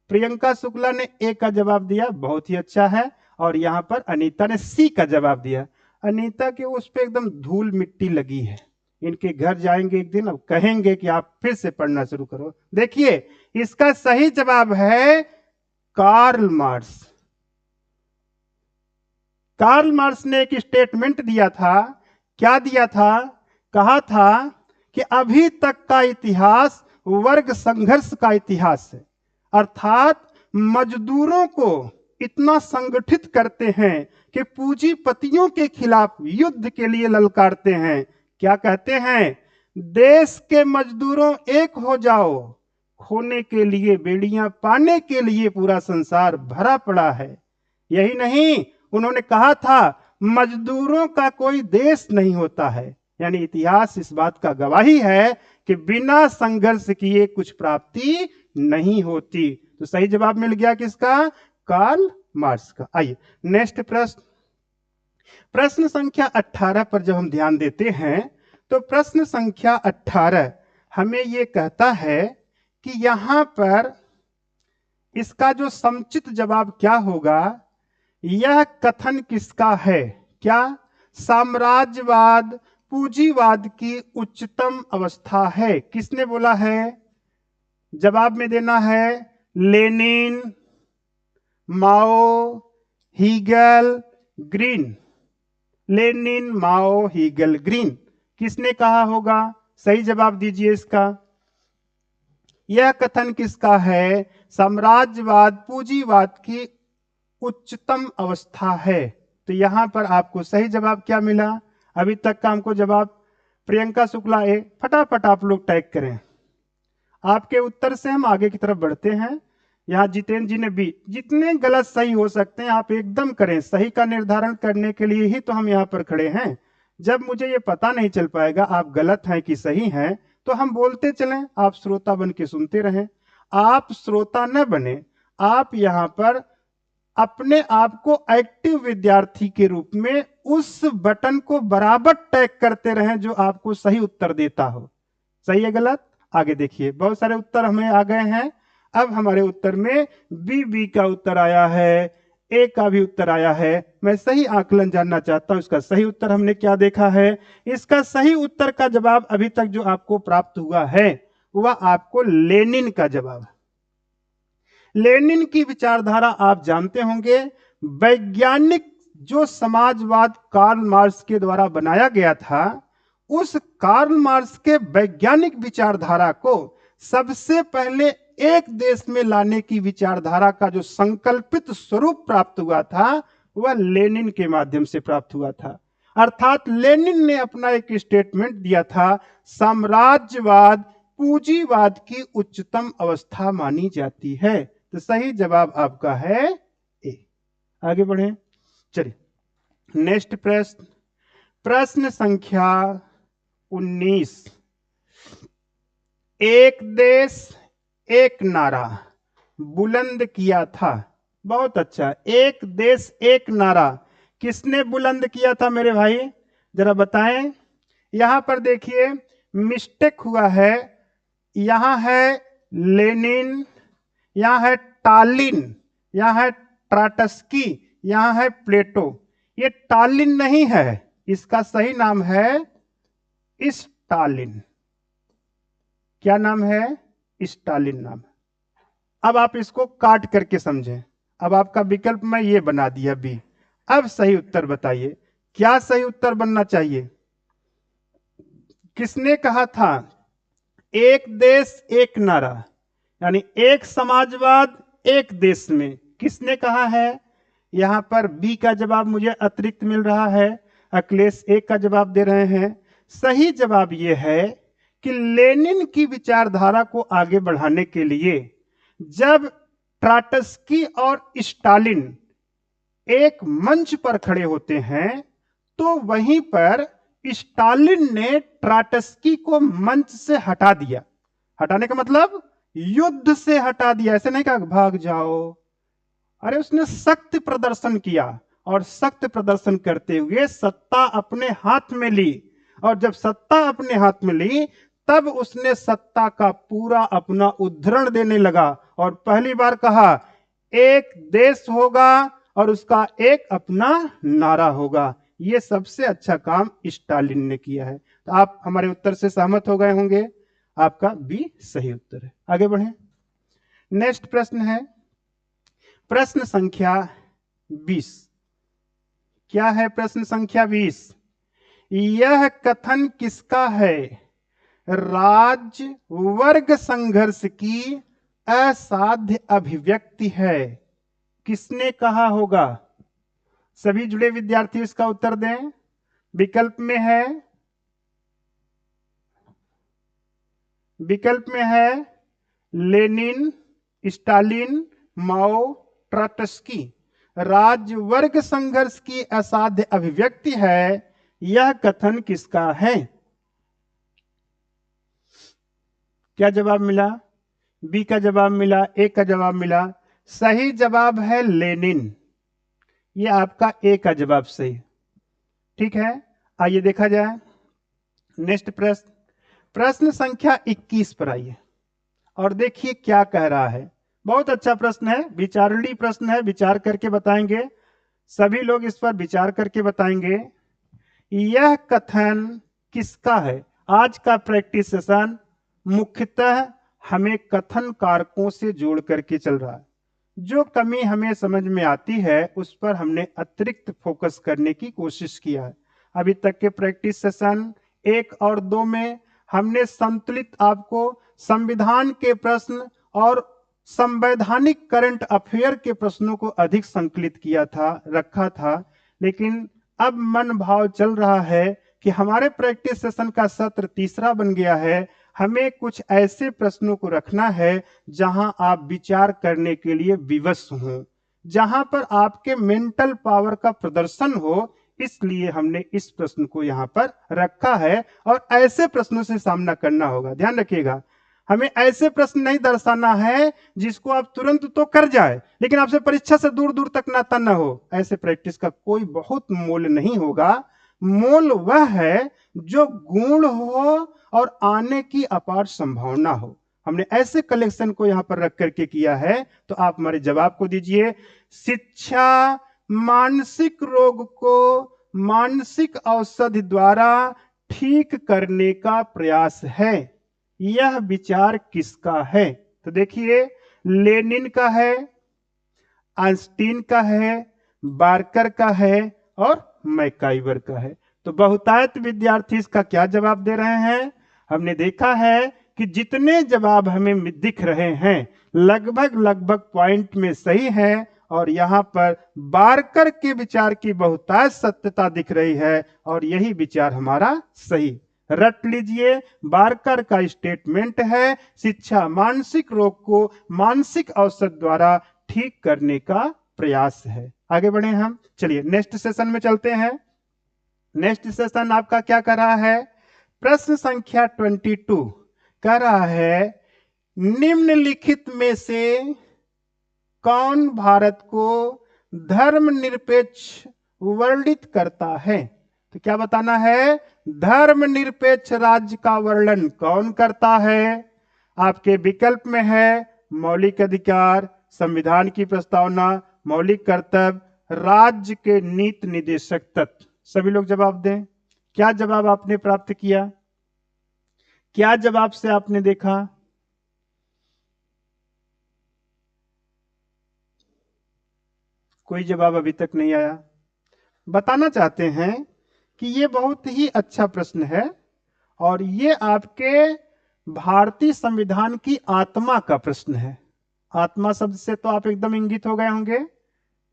प्रियंका शुक्ला ने ए का जवाब दिया, बहुत ही अच्छा है। और यहां पर अनीता ने सी का जवाब दिया। अनीता के उस पे एकदम धूल मिट्टी लगी है, इनके घर जाएंगे एक दिन, अब कहेंगे कि आप फिर से पढ़ना शुरू करो। देखिए, इसका सही जवाब है कार्ल मार्क्स। कार्ल मार्क्स ने एक स्टेटमेंट दिया था। क्या दिया था? कहा था कि अभी तक का इतिहास वर्ग संघर्ष का इतिहास है, अर्थात मजदूरों को इतना संगठित करते हैं कि पूंजीपतियों के खिलाफ युद्ध के लिए ललकारते हैं। क्या कहते हैं? देश के मजदूरों एक हो जाओ, खोने के लिए बेड़ियां, पाने के लिए पूरा संसार भरा पड़ा है। यही नहीं, उन्होंने कहा था मजदूरों का कोई देश नहीं होता है। यानी इतिहास इस बात का गवाही है कि बिना संघर्ष किए कुछ प्राप्ति नहीं होती। तो सही जवाब मिल गया किसका? कार्ल मार्क्स का। आइए नेक्स्ट प्रश्न, प्रश्न संख्या 18 पर जब हम ध्यान देते हैं तो प्रश्न संख्या 18 हमें यह कहता है कि यहां पर इसका जो समुचित जवाब क्या होगा? यह कथन किसका है? क्या साम्राज्यवाद पूंजीवाद की उच्चतम अवस्था है? किसने बोला है? जवाब में देना है लेनिन, माओ, हीगल, ग्रीन। लेनिन, माओ, हीगल, ग्रीन, किसने कहा होगा? सही जवाब दीजिए इसका। यह कथन किसका है? साम्राज्यवाद पूंजीवाद की उच्चतम अवस्था है। तो यहां पर आपको सही जवाब क्या मिला? अभी तक का हमको जवाब प्रियंका शुक्ला ए। फटाफट आप लोग टाइप करें। आपके उत्तर से हम आगे की तरफ बढ़ते हैं। यहां जितेंद्र जी ने भी, जितने गलत सही हो सकते हैं आप एकदम करें। सही का निर्धारण करने के लिए ही तो हम यहां पर खड़े हैं। जब मुझे ये पता नहीं चल पाएगा आप गलत हैं कि सही हैं, तो हम बोलते चलें, आप श्रोता बन के सुनते रहें। आप श्रोता न बने, आप यहां पर अपने आप को एक्टिव विद्यार्थी के रूप में उस बटन को बराबर टैग करते रहें जो आपको सही उत्तर देता हो। सही है गलत? आगे देखिए, बहुत सारे उत्तर हमें आ गए हैं। अब हमारे उत्तर में बी का उत्तर आया है, ए का भी उत्तर आया है। मैं सही आकलन जानना चाहता हूं, इसका सही उत्तर हमने क्या देखा है? इसका सही उत्तर का जवाब अभी तक जो आपको प्राप्त हुआ है वह आपको लेनिन का जवाब। लेनिन की विचारधारा आप जानते होंगे। वैज्ञानिक जो समाजवाद कार्ल मार्क्स के द्वारा बनाया गया था, उस कार्ल मार्क्स के वैज्ञानिक विचारधारा को सबसे पहले एक देश में लाने की विचारधारा का जो संकल्पित स्वरूप प्राप्त हुआ था वह लेनिन के माध्यम से प्राप्त हुआ था। अर्थात लेनिन ने अपना एक स्टेटमेंट दिया था, साम्राज्यवाद पूंजीवाद की उच्चतम अवस्था मानी जाती है। तो सही जवाब आपका है ए। आगे बढ़े, चलिए नेक्स्ट प्रश्न, प्रश्न संख्या 19। एक देश एक नारा बुलंद किया था। बहुत अच्छा, एक देश एक नारा किसने बुलंद किया था मेरे भाई? जरा बताएं। यहां पर देखिए मिस्टेक हुआ है, यहां है लेनिन, यहां है टालिन, यहां है ट्राटस्की, यहां है प्लेटो। ये टालिन नहीं है, इसका सही नाम है स्टालिन। क्या नाम है? स्टालिन नाम। अब आप इसको काट करके समझें। अब आपका विकल्प मैं ये बना दिया बी। अब सही उत्तर बताइए, क्या सही उत्तर बनना चाहिए? किसने कहा था एक देश एक नारा, यानी एक समाजवाद एक देश में? किसने कहा है? यहां पर बी का जवाब मुझे अतिरिक्त मिल रहा है, अखिलेश ए का जवाब दे रहे हैं। सही जवाब यह है कि लेनिन की विचारधारा को आगे बढ़ाने के लिए जब ट्राटस्की और स्टालिन एक मंच पर खड़े होते हैं तो वहीं पर स्टालिन ने ट्राटस्की को मंच से हटा दिया। हटाने का मतलब युद्ध से हटा दिया, ऐसे नहीं कहा भाग जाओ। अरे उसने सख्त प्रदर्शन किया और सख्त प्रदर्शन करते हुए सत्ता अपने हाथ में ली। और जब सत्ता अपने हाथ में ली तब उसने सत्ता का पूरा अपना उद्धरण देने लगा और पहली बार कहा एक देश होगा और उसका एक अपना नारा होगा। यह सबसे अच्छा काम स्टालिन ने किया है। तो आप हमारे उत्तर से सहमत हो गए होंगे, आपका बी सही उत्तर है। आगे बढ़े, नेक्स्ट प्रश्न है प्रश्न संख्या 20। क्या है प्रश्न संख्या 20? यह कथन किसका है? राज्य वर्ग संघर्ष की असाध्य अभिव्यक्ति है। किसने कहा होगा? सभी जुड़े विद्यार्थी इसका उत्तर दें। विकल्प में है लेनिन, स्टालिन, माओ, ट्रॉट्स्की। राज्य वर्ग संघर्ष की असाध्य अभिव्यक्ति है, यह कथन किसका है? क्या जवाब मिला? बी का जवाब मिला, ए का जवाब मिला। सही जवाब है लेनिन। यह आपका ए का जवाब सही। ठीक है, आइए देखा जाए नेक्स्ट प्रश्न, प्रश्न संख्या 21 पर आइए और देखिए क्या कह रहा है। बहुत अच्छा प्रश्न है, विचारणीय प्रश्न है, विचार करके बताएंगे। सभी लोग इस पर विचार करके बताएंगे। यह कथन किसका है? आज का प्रैक्टिस सेशन मुख्यतः हमें कथन कारकों से जोड़ करके चल रहा है। जो कमी हमें समझ में आती है उस पर हमने अतिरिक्त फोकस करने की कोशिश किया है। अभी तक के प्रैक्टिस सेशन 1 और 2 में हमने संतुलित आपको संविधान के प्रश्न और संवैधानिक करंट अफेयर के प्रश्नों को अधिक संकलित किया था, रखा था। लेकिन अब मन भाव चल रहा है कि हमारे प्रैक्टिस सेशन का सत्र तीसरा बन गया है। हमें कुछ ऐसे प्रश्नों को रखना है जहां आप विचार करने के लिए विवश हो, जहां पर आपके मेंटल पावर का प्रदर्शन हो। इसलिए हमने इस प्रश्न को यहां पर रखा है और ऐसे प्रश्नों से सामना करना होगा। ध्यान रखिएगा, हमें ऐसे प्रश्न नहीं दर्शाना है जिसको आप तुरंत तो कर जाए लेकिन आपसे परीक्षा से दूर दूर तक नाता न हो। ऐसे प्रैक्टिस का कोई बहुत मोल नहीं होगा। मोल वह है जो गुण हो और आने की अपार संभावना हो। हमने ऐसे कलेक्शन को यहां पर रख करके किया है। तो आप हमारे जवाब को दीजिए। शिक्षा मानसिक रोग को मानसिक औषधि द्वारा ठीक करने का प्रयास है। यह विचार किसका है? तो देखिए, लेनिन का है, आइंस्टीन का है, बार्कर का है और मैकाइवर का है। तो बहुतायत विद्यार्थी इसका क्या जवाब दे रहे हैं? हमने देखा है कि जितने जवाब हमें दिख रहे हैं लगभग पॉइंट में सही है और यहां पर बार्कर के विचार की बहुतायत सत्यता दिख रही है और यही विचार हमारा सही। रट लीजिए, बार्कर का स्टेटमेंट है शिक्षा मानसिक रोग को मानसिक औषध द्वारा ठीक करने का प्रयास है। आगे बढ़े हम, चलिए नेक्स्ट सेशन में चलते हैं। नेक्स्ट सेशन आपका क्या कर रहा है? प्रश्न संख्या 22 कह रहा है निम्नलिखित में से कौन भारत को धर्मनिरपेक्ष वर्णित करता है? तो क्या बताना है? धर्मनिरपेक्ष राज्य का वर्णन कौन करता है? आपके विकल्प में है मौलिक अधिकार, संविधान की प्रस्तावना, मौलिक कर्तव्य, राज्य के नीति निदेशक तत्व। सभी लोग जवाब दें। क्या जवाब आपने प्राप्त किया? क्या जवाब से आपने देखा? कोई जवाब अभी तक नहीं आया। बताना चाहते हैं कि यह बहुत ही अच्छा प्रश्न है और यह आपके भारतीय संविधान की आत्मा का प्रश्न है। आत्मा शब्द से तो आप एकदम इंगित हो गए होंगे।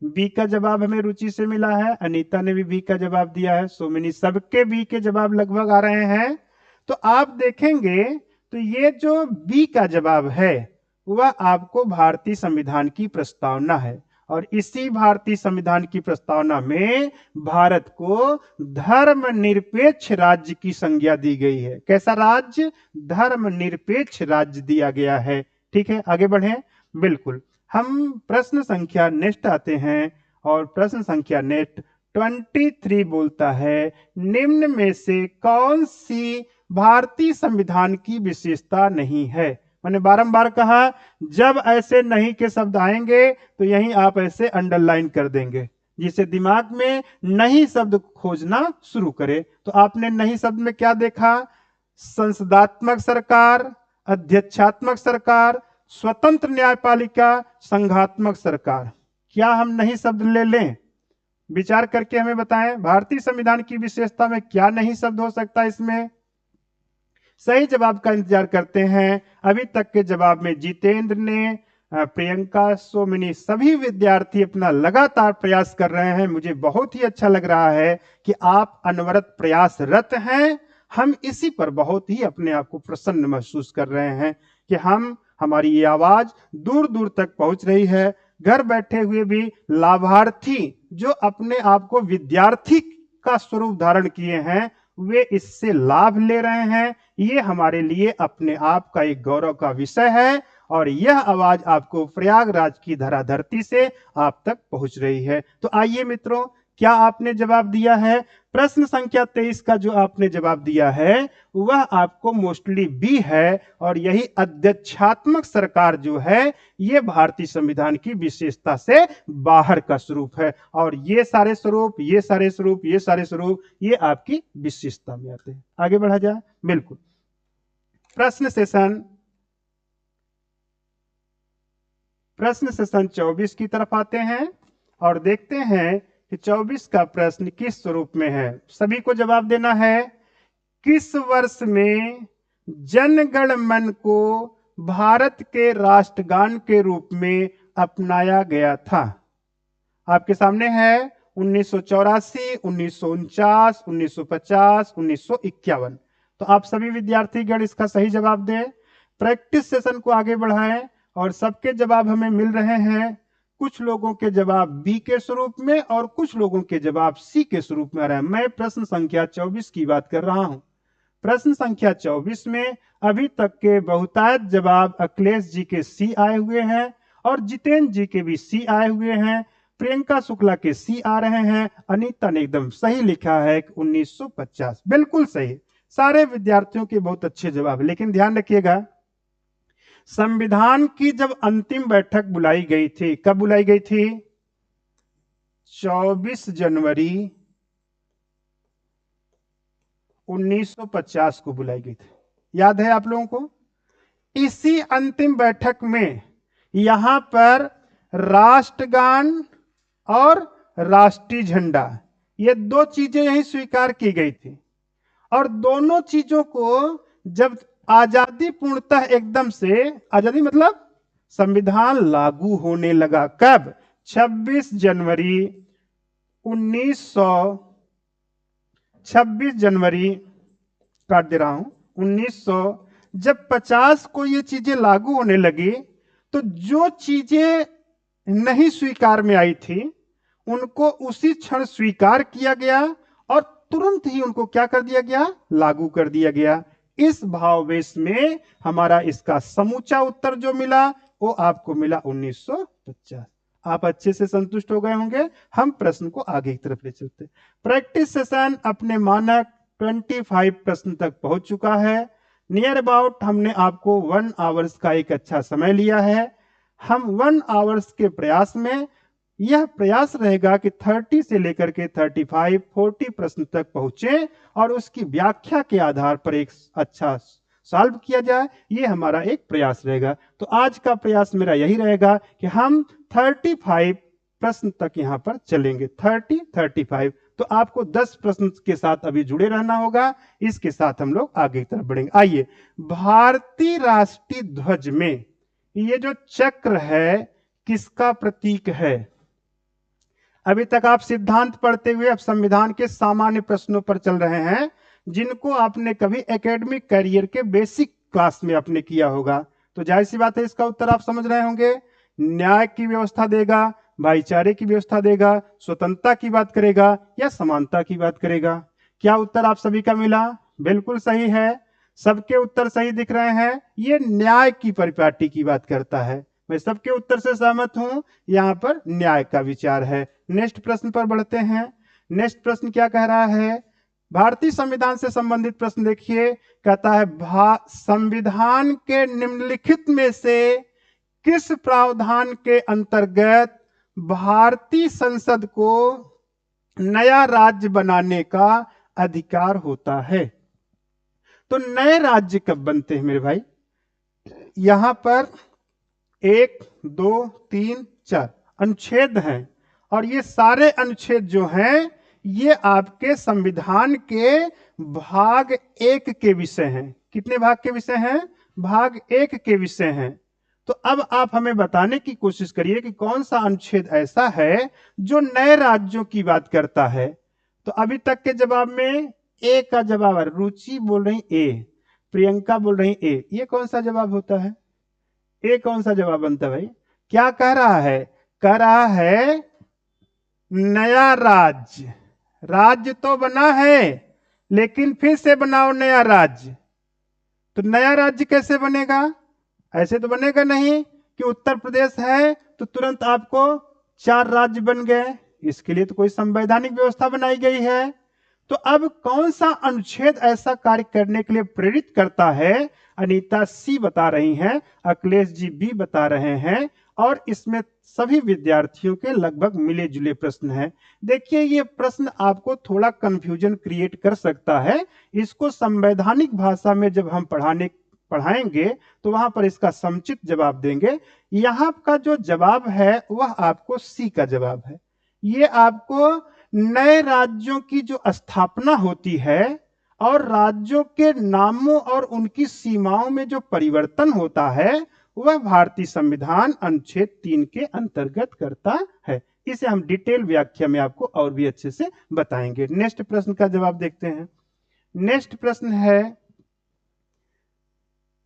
बी का जवाब हमें रुचि से मिला है, अनीता ने भी बी का जवाब दिया है, सोमिनी, सबके बी के जवाब लगभग आ रहे हैं। तो आप देखेंगे तो ये जो बी का जवाब है वह आपको भारतीय संविधान की प्रस्तावना है और इसी भारतीय संविधान की प्रस्तावना में भारत को धर्मनिरपेक्ष राज्य की संज्ञा दी गई है। कैसा राज्य? धर्मनिरपेक्ष राज्य दिया गया है। ठीक है, आगे बढ़े। बिल्कुल, हम प्रश्न संख्या नेक्स्ट आते हैं और प्रश्न संख्या नेक्स्ट 23 बोलता है, निम्न में से कौन सी भारतीय संविधान की विशेषता नहीं है? मैंने बारंबार कहा, जब ऐसे नहीं के शब्द आएंगे तो यहीं आप ऐसे अंडरलाइन कर देंगे, जिससे दिमाग में नहीं शब्द खोजना शुरू करे। तो आपने नहीं शब्द में क्या देखा? संसदात्मक सरकार, अध्यक्षात्मक सरकार, स्वतंत्र न्यायपालिका, संघात्मक सरकार। क्या हम नहीं शब्द ले लें? विचार करके हमें बताएं, भारतीय संविधान की विशेषता में क्या नहीं शब्द हो सकता है इसमें? सही जवाब का इंतजार करते हैं। अभी तक के जवाब में जितेंद्र ने, प्रियंका, सोमिनी, सभी विद्यार्थी अपना लगातार प्रयास कर रहे हैं। मुझे बहुत ही अच्छा लग रहा है कि आप अनवरत प्रयासरत हैं। हम इसी पर बहुत ही अपने आप को प्रसन्न महसूस कर रहे हैं कि हमारी ये आवाज दूर दूर तक पहुंच रही है। घर बैठे हुए भी लाभार्थी जो अपने आप को विद्यार्थी का स्वरूप धारण किए हैं, वे इससे लाभ ले रहे हैं। ये हमारे लिए अपने आप का एक गौरव का विषय है और यह आवाज आपको प्रयागराज की धराधरती से आप तक पहुंच रही है। तो आइए मित्रों, क्या आपने जवाब दिया है? प्रश्न संख्या 23 का जो आपने जवाब दिया है वह आपको मोस्टली बी है और यही अध्यक्षात्मक सरकार जो है ये भारतीय संविधान की विशेषता से बाहर का स्वरूप है। और ये सारे स्वरूप, ये सारे स्वरूप, ये सारे स्वरूप, ये आपकी विशेषता में आते हैं। आगे बढ़ा जाए। बिल्कुल, प्रश्न सेशन 24 की तरफ आते हैं और देखते हैं कि 24 का प्रश्न किस स्वरूप में है। सभी को जवाब देना है। किस वर्ष में जन गण मन को भारत के राष्ट्रगान के रूप में अपनाया गया था? आपके सामने है 1984, 1949, 1950, 1951। तो आप सभी विद्यार्थीगण इसका सही जवाब दें। प्रैक्टिस सेशन को आगे बढ़ाएं और सबके जवाब हमें मिल रहे हैं। कुछ लोगों के जवाब बी के स्वरूप में और कुछ लोगों के जवाब सी के स्वरूप में आ रहे हैं। मैं प्रश्न संख्या 24 की बात कर रहा हूं। प्रश्न संख्या 24 में अभी तक के बहुतायत जवाब अखिलेश जी के सी आए हुए हैं और जितेंद्र जी के भी सी आए हुए हैं। प्रियंका शुक्ला के सी आ रहे हैं। अनीता ने एकदम सही लिखा है 1950। बिल्कुल सही, सारे विद्यार्थियों के बहुत अच्छे जवाब। लेकिन ध्यान रखिएगा, संविधान की जब अंतिम बैठक बुलाई गई थी, कब बुलाई गई थी? 24 जनवरी 1950 को बुलाई गई थी। याद है आप लोगों को? इसी अंतिम बैठक में यहां पर राष्ट्रगान और राष्ट्रीय झंडा, ये दो चीजें यही स्वीकार की गई थी। और दोनों चीजों को जब आजादी पूर्णतः एकदम से, आजादी मतलब संविधान लागू होने लगा, कब? 26 जनवरी काट दे रहा हूं, 1900 जब 50 को ये चीजें लागू होने लगी तो जो चीजें नहीं स्वीकार में आई थी उनको उसी क्षण स्वीकार किया गया और तुरंत ही उनको क्या कर दिया गया? लागू कर दिया गया। इस भावावेश में हमारा इसका समूचा उत्तर जो मिला वो आपको मिला 1950। आप अच्छे से संतुष्ट हो गए होंगे। हम प्रश्न को आगे की तरफ ले चलते। प्रैक्टिस सेशन अपने मानक 25 प्रश्न तक पहुंच चुका है। नियर अबाउट हमने आपको 1 आवर्स का एक अच्छा समय लिया है। हम 1 आवर्स के प्रयास में, यह प्रयास रहेगा कि 30 से लेकर के 35, 40 प्रश्न तक पहुंचे और उसकी व्याख्या के आधार पर एक अच्छा सॉल्व किया जाए। ये हमारा एक प्रयास रहेगा। तो आज का प्रयास मेरा यही रहेगा कि हम 35 प्रश्न तक यहां पर चलेंगे। 30, 35। तो आपको 10 प्रश्न के साथ अभी जुड़े रहना होगा। इसके साथ हम लोग आगे की तरफ बढ़ेंगे। आइए, भारतीय राष्ट्रीय ध्वज में ये जो चक्र है किसका प्रतीक है? अभी तक आप सिद्धांत पढ़ते हुए अब संविधान के सामान्य प्रश्नों पर चल रहे हैं, जिनको आपने कभी एकेडमिक करियर के बेसिक क्लास में आपने किया होगा। तो जाहिर सी बात है इसका उत्तर आप समझ रहे होंगे। न्याय की व्यवस्था देगा, भाईचारे की व्यवस्था देगा, स्वतंत्रता की बात करेगा या समानता की बात करेगा? क्या उत्तर आप सभी का मिला? बिल्कुल सही है, सबके उत्तर सही दिख रहे हैं। ये न्याय की परिपाटी की बात करता है। मैं सबके उत्तर से सहमत हूं, यहाँ पर न्याय का विचार है। नेक्स्ट प्रश्न पर बढ़ते हैं। नेक्स्ट प्रश्न क्या कह रहा है? भारतीय संविधान से संबंधित प्रश्न देखिए, कहता है संविधान के निम्नलिखित में से किस प्रावधान के अंतर्गत भारतीय संसद को नया राज्य बनाने का अधिकार होता है? तो नए राज्य कब बनते हैं मेरे भाई? यहां पर 1, 2, 3, 4 अनुच्छेद हैं, और ये सारे अनुच्छेद जो हैं ये आपके संविधान के भाग 1 के विषय हैं। कितने भाग के विषय हैं? भाग 1 के विषय हैं। तो अब आप हमें बताने की कोशिश करिए कि कौन सा अनुच्छेद ऐसा है जो नए राज्यों की बात करता है। तो अभी तक के जवाब में ए का जवाब है। रुचि बोल रही ए, प्रियंका बोल रही ए, ये कौन सा जवाब होता है? ए कौन सा जवाब बनता है भाई? क्या कह रहा है? कह रहा है नया राज्य। राज्य तो बना है, लेकिन फिर से बनाओ नया राज्य। तो नया राज्य कैसे बनेगा? ऐसे तो बनेगा नहीं कि उत्तर प्रदेश है तो तुरंत आपको 4 राज्य बन गए। इसके लिए तो कोई संवैधानिक व्यवस्था बनाई गई है। तो अब कौन सा अनुच्छेद ऐसा कार्य करने के लिए प्रेरित करता है? अनीता सी बता रही हैं, अखिलेश जी बी बता रहे हैं, और इसमें सभी विद्यार्थियों के लगभग मिले जुले प्रश्न हैं। देखिए, ये प्रश्न आपको थोड़ा कंफ्यूजन क्रिएट कर सकता है। इसको संवैधानिक भाषा में जब हम पढ़ाएंगे तो वहां पर इसका समुचित जवाब देंगे। यहां का जो जवाब है वह आपको सी का जवाब है। ये आपको नए राज्यों की जो स्थापना होती है और राज्यों के नामों और उनकी सीमाओं में जो परिवर्तन होता है वह भारतीय संविधान अनुच्छेद 3 के अंतर्गत करता है। इसे हम डिटेल व्याख्या में आपको और भी अच्छे से बताएंगे। नेक्स्ट प्रश्न का जवाब देखते हैं। नेक्स्ट प्रश्न है,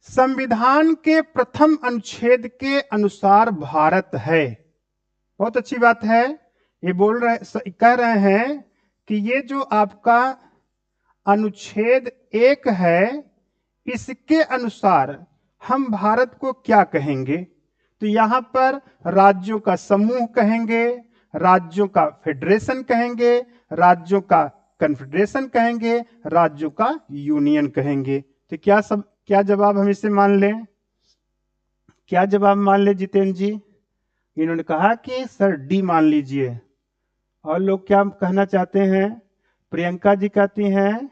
संविधान के प्रथम अनुच्छेद के अनुसार भारत है। बहुत अच्छी बात है। ये कह रहे हैं कि ये जो आपका अनुच्छेद 1 है, इसके अनुसार हम भारत को क्या कहेंगे? तो यहां पर राज्यों का समूह कहेंगे, राज्यों का फेडरेशन कहेंगे, राज्यों का कन्फेडरेशन कहेंगे, राज्यों का यूनियन कहेंगे। तो क्या जवाब हम इसे मान लें? क्या जवाब मान ले जितेंद्र जी? इन्होंने कहा कि सर डी मान लीजिए। और लोग क्या कहना चाहते हैं? प्रियंका जी कहती हैं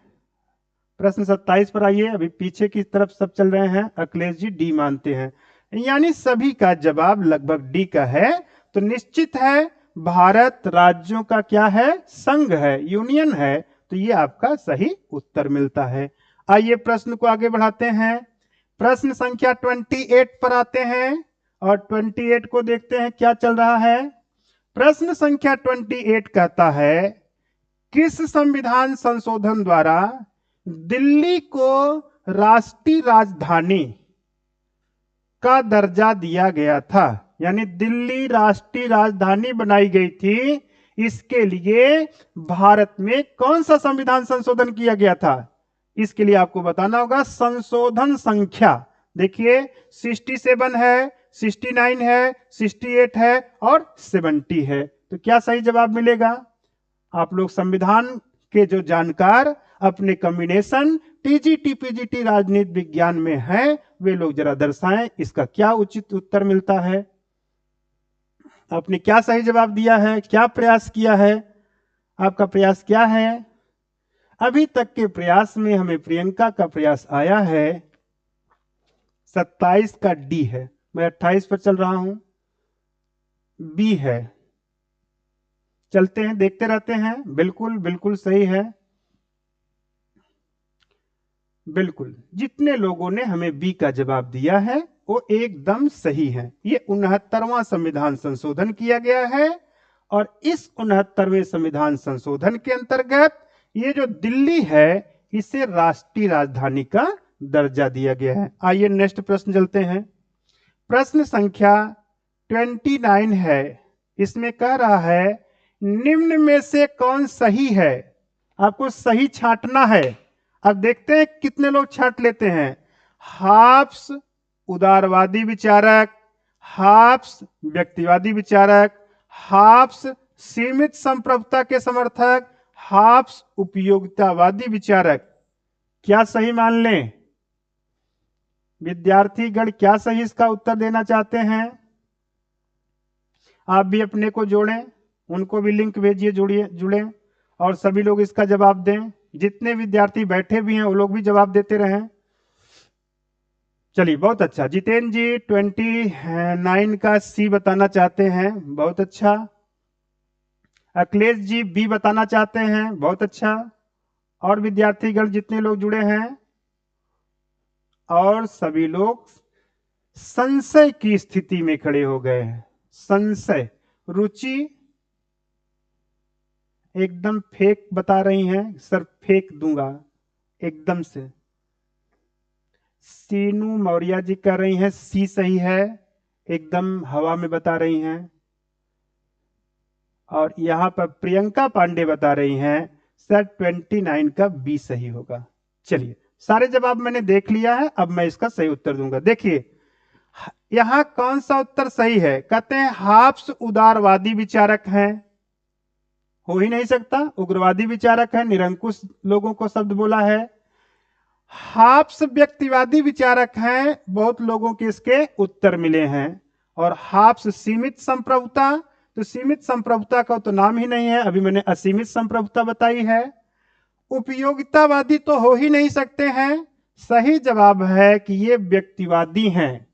प्रश्न 27 पर आइए। अभी पीछे की तरफ सब चल रहे हैं। अखिलेश जी डी मानते हैं, यानी सभी का जवाब लगभग डी का है। तो निश्चित है भारत राज्यों का क्या है? संघ है, यूनियन है। तो ये आपका सही उत्तर मिलता है। आइए प्रश्न को आगे बढ़ाते हैं। प्रश्न संख्या 28 पर आते हैं और 28 को देखते हैं क्या चल रहा है। प्रश्न संख्या 28 कहता है, किस संविधान संशोधन द्वारा दिल्ली को राष्ट्रीय राजधानी का दर्जा दिया गया था? यानी दिल्ली राष्ट्रीय राजधानी बनाई गई थी, इसके लिए भारत में कौन सा संविधान संशोधन किया गया था? इसके लिए आपको बताना होगा संशोधन संख्या। देखिए 67 है, 69 है, 68 है और 70 है। तो क्या सही जवाब मिलेगा? आप लोग संविधान के जो जानकार अपने कॉम्बिनेशन टीजीटी पीजीटी राजनीति विज्ञान में हैं, वे लोग जरा दर्शाएं इसका क्या उचित उत्तर मिलता है। आपने क्या सही जवाब दिया है? क्या प्रयास किया है? आपका प्रयास क्या है? अभी तक के प्रयास में हमें प्रियंका का प्रयास आया है 27 का डी है, मैं 28 पर चल रहा हूं, बी है। चलते हैं, देखते रहते हैं। बिल्कुल बिल्कुल सही है। बिल्कुल, जितने लोगों ने हमें बी का जवाब दिया है वो एकदम सही है। ये 69वां संविधान संशोधन किया गया है और इस 69वें संविधान संशोधन के अंतर्गत ये जो दिल्ली है इसे राष्ट्रीय राजधानी का दर्जा दिया गया है। आइए नेक्स्ट प्रश्न चलते हैं। प्रश्न संख्या 29 है। इसमें कह रहा है निम्न में से कौन सही है। आपको सही छांटना है। अब देखते हैं कितने लोग छांट लेते हैं। हाब्स उदारवादी विचारक, हाब्स व्यक्तिवादी विचारक, हाब्स सीमित संप्रभुता के समर्थक, हाब्स उपयोगितावादी विचारक। क्या सही मान लें? विद्यार्थीगण क्या सही इसका उत्तर देना चाहते हैं? आप भी अपने को जोड़ें, उनको भी लिंक भेजिए, जुड़ें और सभी लोग इसका जवाब दें। जितने विद्यार्थी बैठे भी हैं वो लोग भी जवाब देते रहें। चलिए, बहुत अच्छा। जितेंद्र जी 29 का सी बताना चाहते हैं, बहुत अच्छा। अखिलेश जी बी बताना चाहते हैं, बहुत अच्छा। और विद्यार्थीगण जितने लोग जुड़े हैं, और सभी लोग संशय की स्थिति में खड़े हो गए हैं। संशय। रुचि एकदम फेक बता रही हैं, सर फेक दूंगा एकदम से। सीनू मौर्य जी कर रही हैं सी सही है, एकदम हवा में बता रही हैं। और यहां पर प्रियंका पांडे बता रही हैं सर 29 का बी सही होगा। चलिए, सारे जवाब मैंने देख लिया है, अब मैं इसका सही उत्तर दूंगा। देखिए यहां कौन सा उत्तर सही है। कहते हैं हाब्स उदारवादी विचारक हैं, हो ही नहीं सकता, उग्रवादी विचारक है, निरंकुश लोगों को शब्द बोला है। हाब्स व्यक्तिवादी विचारक हैं, बहुत लोगों के इसके उत्तर मिले हैं। और हाब्स सीमित संप्रभुता, तो सीमित संप्रभुता का तो नाम ही नहीं है, अभी मैंने असीमित संप्रभुता बताई है। उपयोगितावादी तो हो ही नहीं सकते हैं। सही जवाब है कि ये व्यक्तिवादी हैं।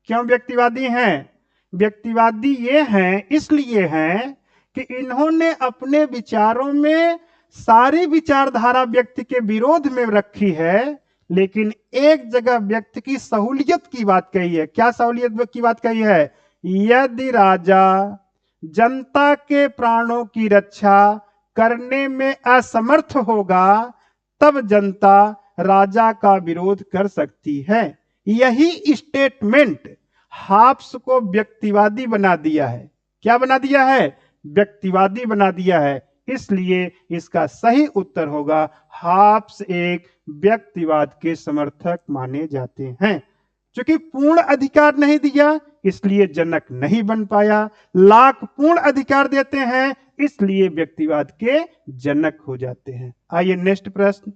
क्यों व्यक्तिवादी हैं? व्यक्तिवादी ये हैं, इसलिए हैं कि इन्होंने अपने विचारों में सारी विचारधारा व्यक्ति के विरोध में रखी है, लेकिन एक जगह व्यक्ति की सहूलियत की बात कही है। क्या सहूलियत की बात कही है? यदि राजा जनता के प्राणों की रक्षा करने में असमर्थ होगा, तब जनता राजा का विरोध कर सकती है। यही स्टेटमेंट हाब्स को व्यक्तिवादी बना दिया है। क्या बना दिया है? व्यक्तिवादी बना दिया है। इसलिए इसका सही उत्तर होगा हाब्स एक व्यक्तिवाद के समर्थक माने जाते हैं। क्योंकि पूर्ण अधिकार नहीं दिया, इसलिए जनक नहीं बन पाया। लाख पूर्ण अधिकार देते हैं, इसलिए व्यक्तिवाद के जनक हो जाते हैं। आइए नेक्स्ट प्रश्न।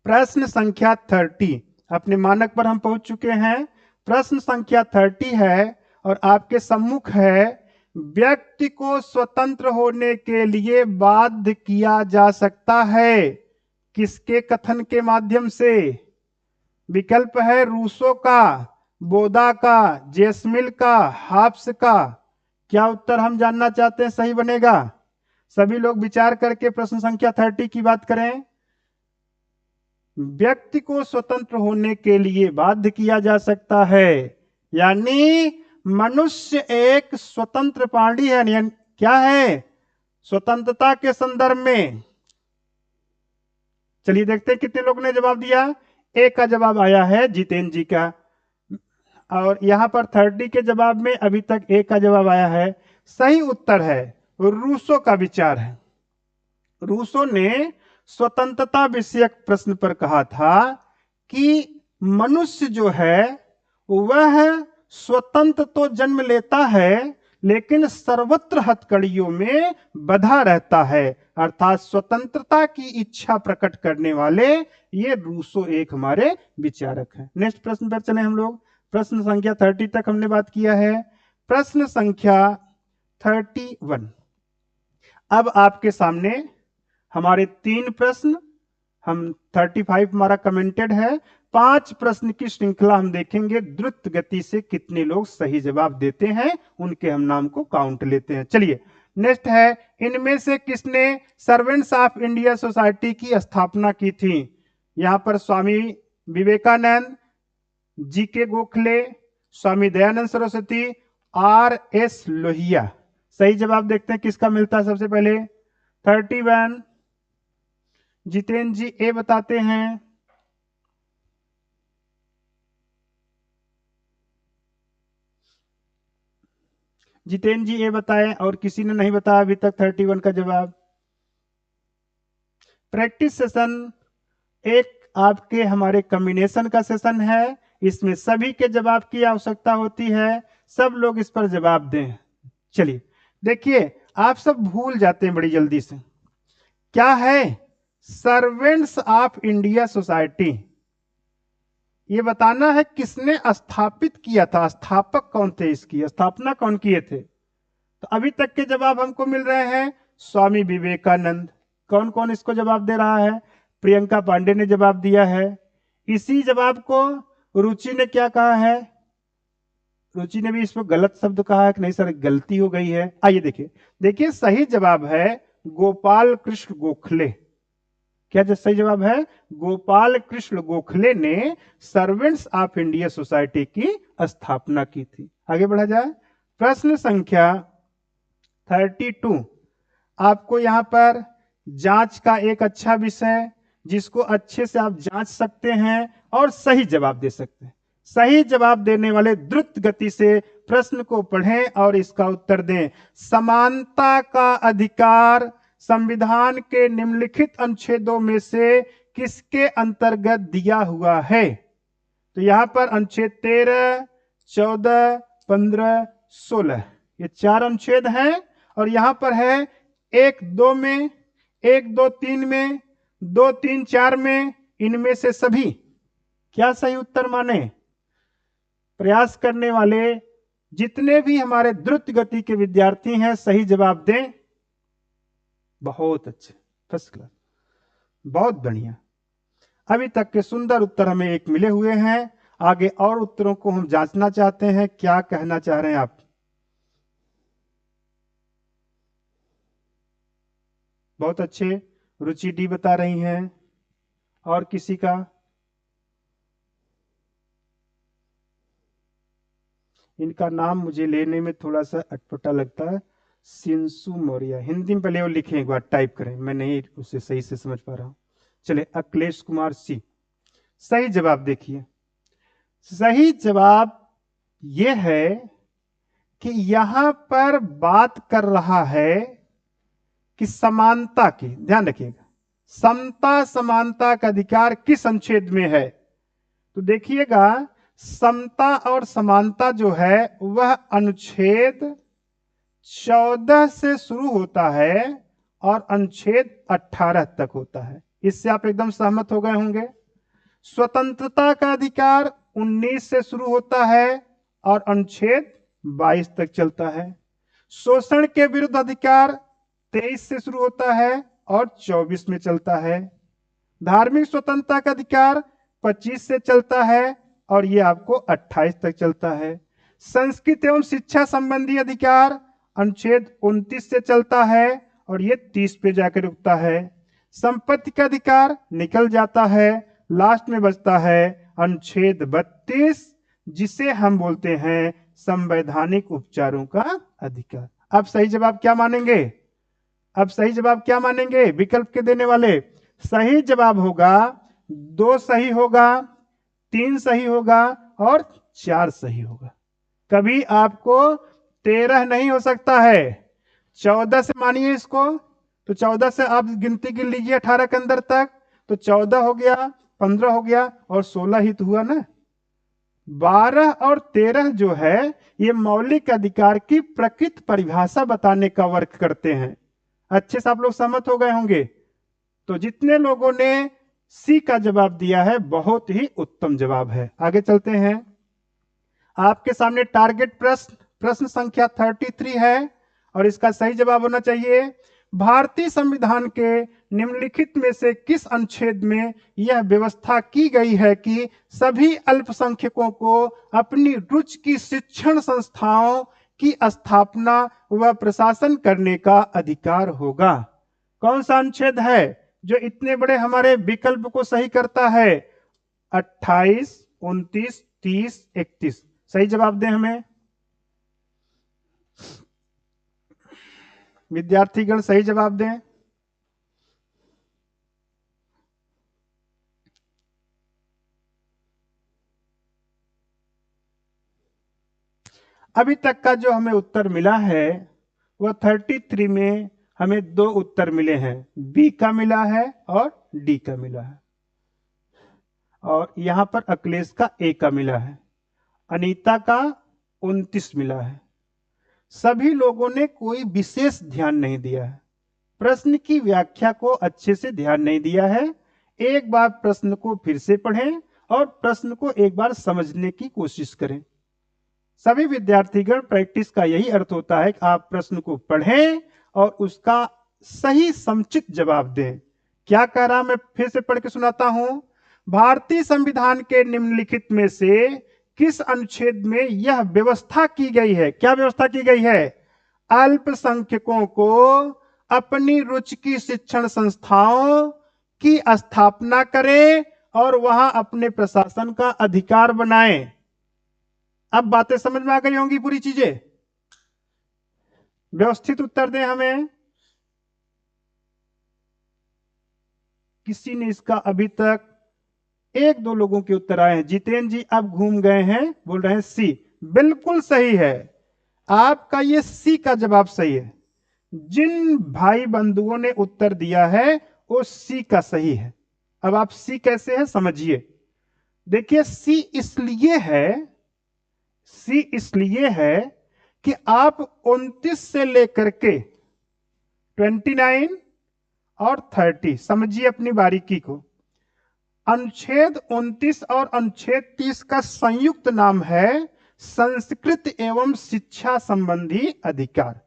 प्रश्न संख्या 30। अपने मानक पर हम पहुंच चुके हैं। प्रश्न संख्या 30 है और आपके सम्मुख है, व्यक्ति को स्वतंत्र होने के लिए बाध्य किया जा सकता है, किसके कथन के माध्यम से? विकल्प है रूसो का, बोदा का, जेसमिल का, हाब्स का। क्या उत्तर हम जानना चाहते हैं सही बनेगा? सभी लोग विचार करके प्रश्न संख्या 30 की बात करें। व्यक्ति को स्वतंत्र होने के लिए बाध्य किया जा सकता है, यानी मनुष्य एक स्वतंत्र प्राणी है। यानी क्या है? स्वतंत्रता के संदर्भ में। चलिए देखते हैं कितने लोगों ने जवाब दिया। ए का जवाब आया है जितेंद्र जी का, और यहां पर 30 के जवाब में अभी तक ए का जवाब आया है। सही उत्तर है रूसो का विचार है। रूसो ने स्वतंत्रता विषयक प्रश्न पर कहा था कि मनुष्य जो है वह स्वतंत्र तो जन्म लेता है, लेकिन सर्वत्र हथकड़ियों में बधा रहता है। अर्थात स्वतंत्रता की इच्छा प्रकट करने वाले ये रूसो एक हमारे विचारक हैं। नेक्स्ट प्रश्न पर चले हम लोग। प्रश्न संख्या 30 तक हमने बात किया है। प्रश्न संख्या 31। अब आपके सामने हमारे 3 प्रश्न, हम 35 हमारा कमेंटेड है। 5 प्रश्न की श्रृंखला हम देखेंगे, द्रुत गति से कितने लोग सही जवाब देते हैं उनके हम नाम को काउंट लेते हैं। चलिए नेक्स्ट है, इनमें से किसने सर्वेंट्स ऑफ इंडिया सोसाइटी की स्थापना की थी? यहां पर स्वामी विवेकानंद, जी के गोखले, स्वामी दयानंद सरस्वती, आर एस लोहिया। सही जवाब देखते हैं किसका मिलता है सबसे पहले। 31 जितेंद्र जी ए बताते हैं। जितेंद्र जी ये बताएं, और किसी ने नहीं बताया अभी तक 31 का जवाब। प्रैक्टिस सेशन एक आपके हमारे कॉम्बिनेशन का सेशन है, इसमें सभी के जवाब की आवश्यकता होती है, सब लोग इस पर जवाब दें। चलिए देखिए, आप सब भूल जाते हैं बड़ी जल्दी से। क्या है सर्वेंट्स ऑफ इंडिया सोसाइटी? ये बताना है किसने स्थापित किया था, स्थापक कौन थे, इसकी स्थापना कौन किए थे। तो अभी तक के जवाब हमको मिल रहे हैं स्वामी विवेकानंद। कौन कौन इसको जवाब दे रहा है? प्रियंका पांडे ने जवाब दिया है। इसी जवाब को रुचि ने क्या कहा है? रुचि ने भी इस पर गलत शब्द कहा है कि नहीं सर गलती हो गई है। आइए देखिए, देखिए सही जवाब है गोपाल कृष्ण गोखले। क्या जो सही जवाब है? गोपाल कृष्ण गोखले ने सर्वेंट्स ऑफ इंडिया सोसाइटी की स्थापना की थी। आगे बढ़ा जाए। प्रश्न संख्या 32। आपको यहां पर जांच का एक अच्छा विषय, जिसको अच्छे से आप जांच सकते हैं और सही जवाब दे सकते हैं। सही जवाब देने वाले द्रुत गति से प्रश्न को पढ़ें और इसका उत्तर दें। समानता का अधिकार संविधान के निम्नलिखित अनुच्छेदों में से किसके अंतर्गत दिया हुआ है? तो यहां पर अनुच्छेद 13, 14, 15, 16 ये 4 अनुच्छेद हैं, और यहां पर है 1, 2 में, 1, 2, 3 में, 2, 3, 4 में, इनमें से सभी। क्या सही उत्तर माने? प्रयास करने वाले जितने भी हमारे द्रुत गति के विद्यार्थी हैं सही जवाब दें। बहुत अच्छे, फर्स्ट क्लास, बहुत बढ़िया। अभी तक के सुंदर उत्तर हमें एक मिले हुए हैं। आगे और उत्तरों को हम जांचना चाहते हैं, क्या कहना चाह रहे हैं आप? बहुत अच्छे, रुचि डी बता रही हैं। और किसी का? इनका नाम मुझे लेने में थोड़ा सा अटपटा लगता है। सिंसु मौर्य, हिंदी में पहले वो लिखें, एक बार टाइप करें, मैं नहीं उसे सही से समझ पा रहा हूं। चले, अखिलेश कुमार सी। सही जवाब देखिए, सही जवाब यह है कि यहां पर बात कर रहा है कि समानता की, ध्यान रखिएगा, समता समानता का अधिकार किस अनुच्छेद में है? तो देखिएगा, समता और समानता जो है वह अनुच्छेद 14 से शुरू होता है और अनुच्छेद 18 तक होता है। इससे आप एकदम सहमत हो गए होंगे। स्वतंत्रता का अधिकार 19 से शुरू होता है और अनुच्छेद 22 तक चलता है। शोषण के विरुद्ध अधिकार 23 से शुरू होता है और 24 में चलता है। धार्मिक स्वतंत्रता का अधिकार 25 से चलता है और ये आपको 28 तक चलता है। संस्कृत एवं शिक्षा संबंधी अधिकार अनुच्छेद 29 से चलता है और ये 30 पे जाकर रुकता है। संपत्ति का अधिकार निकल जाता है, लास्ट में बचता है अनुच्छेद 32, जिसे हम बोलते हैं संवैधानिक उपचारों का अधिकार। अब सही जवाब क्या मानेंगे? अब सही जवाब क्या मानेंगे विकल्प के देने वाले? सही जवाब होगा 2 सही होगा, 3 सही होगा और 4 सही होगा। कभी आपको 13 नहीं हो सकता है। 14 से मानिए इसको, तो 14 से आप गिनती गिन लीजिए 18 के अंदर तक, तो 14 हो गया, 15 हो गया और 16 ही तो हुआ ना। 12 और 13 जो है ये मौलिक अधिकार की प्रकृत परिभाषा बताने का वर्क करते हैं। अच्छे से आप लोग सहमत हो गए होंगे। तो जितने लोगों ने सी का जवाब दिया है बहुत ही उत्तम जवाब है। आगे चलते हैं। आपके सामने टारगेट प्रश्न, प्रश्न संख्या 33 है और इसका सही जवाब होना चाहिए भारतीय संविधान के निम्नलिखित में से किस अनुच्छेद में यह व्यवस्था की गई है कि सभी अल्पसंख्यकों को अपनी रुचि की शिक्षण संस्थाओं की स्थापना व प्रशासन करने का अधिकार होगा? कौन सा अनुच्छेद है जो इतने बड़े हमारे विकल्प को सही करता है? 28, 29, 30, 31। सही जवाब दें हमें विद्यार्थीगण, सही जवाब दें। अभी तक का जो हमें उत्तर मिला है वह 33 में हमें 2 उत्तर मिले हैं, बी का मिला है और डी का मिला है, और यहां पर अखिलेश का ए का मिला है, अनीता का 29 मिला है। सभी लोगों ने कोई विशेष ध्यान नहीं दिया है, प्रश्न की व्याख्या को अच्छे से ध्यान नहीं दिया है। एक बार प्रश्न को फिर से पढ़ें और प्रश्न को एक बार समझने की कोशिश करें। सभी विद्यार्थीगण, प्रैक्टिस का यही अर्थ होता है कि आप प्रश्न को पढ़ें और उसका सही समुचित जवाब दें। क्या कह रहा, मैं फिर से पढ़ के सुनाता हूं। भारतीय संविधान के निम्नलिखित में से किस अनुच्छेद में यह व्यवस्था की गई है? क्या व्यवस्था की गई है? अल्पसंख्यकों को अपनी रुचि की शिक्षण संस्थाओं की स्थापना करें और वहां अपने प्रशासन का अधिकार बनाएं। अब बातें समझ में आ गई होंगी पूरी चीजें। व्यवस्थित उत्तर दें हमें। किसी ने इसका अभी तक, 1-2 लोगों के उत्तर आए हैं। जितेंद्र जी अब घूम गए हैं, बोल रहे हैं सी। बिल्कुल सही है, आपका ये सी का जवाब सही है। जिन भाई बंधुओं ने उत्तर दिया है वो सी का सही है। अब आप सी कैसे है समझिए। देखिए, सी इसलिए है कि आप 29 से लेकर के 29 और 30 समझिए अपनी बारीकी को। अनुच्छेद 29 और अनुच्छेद 30 का संयुक्त नाम है संस्कृत एवं शिक्षा संबंधी अधिकार।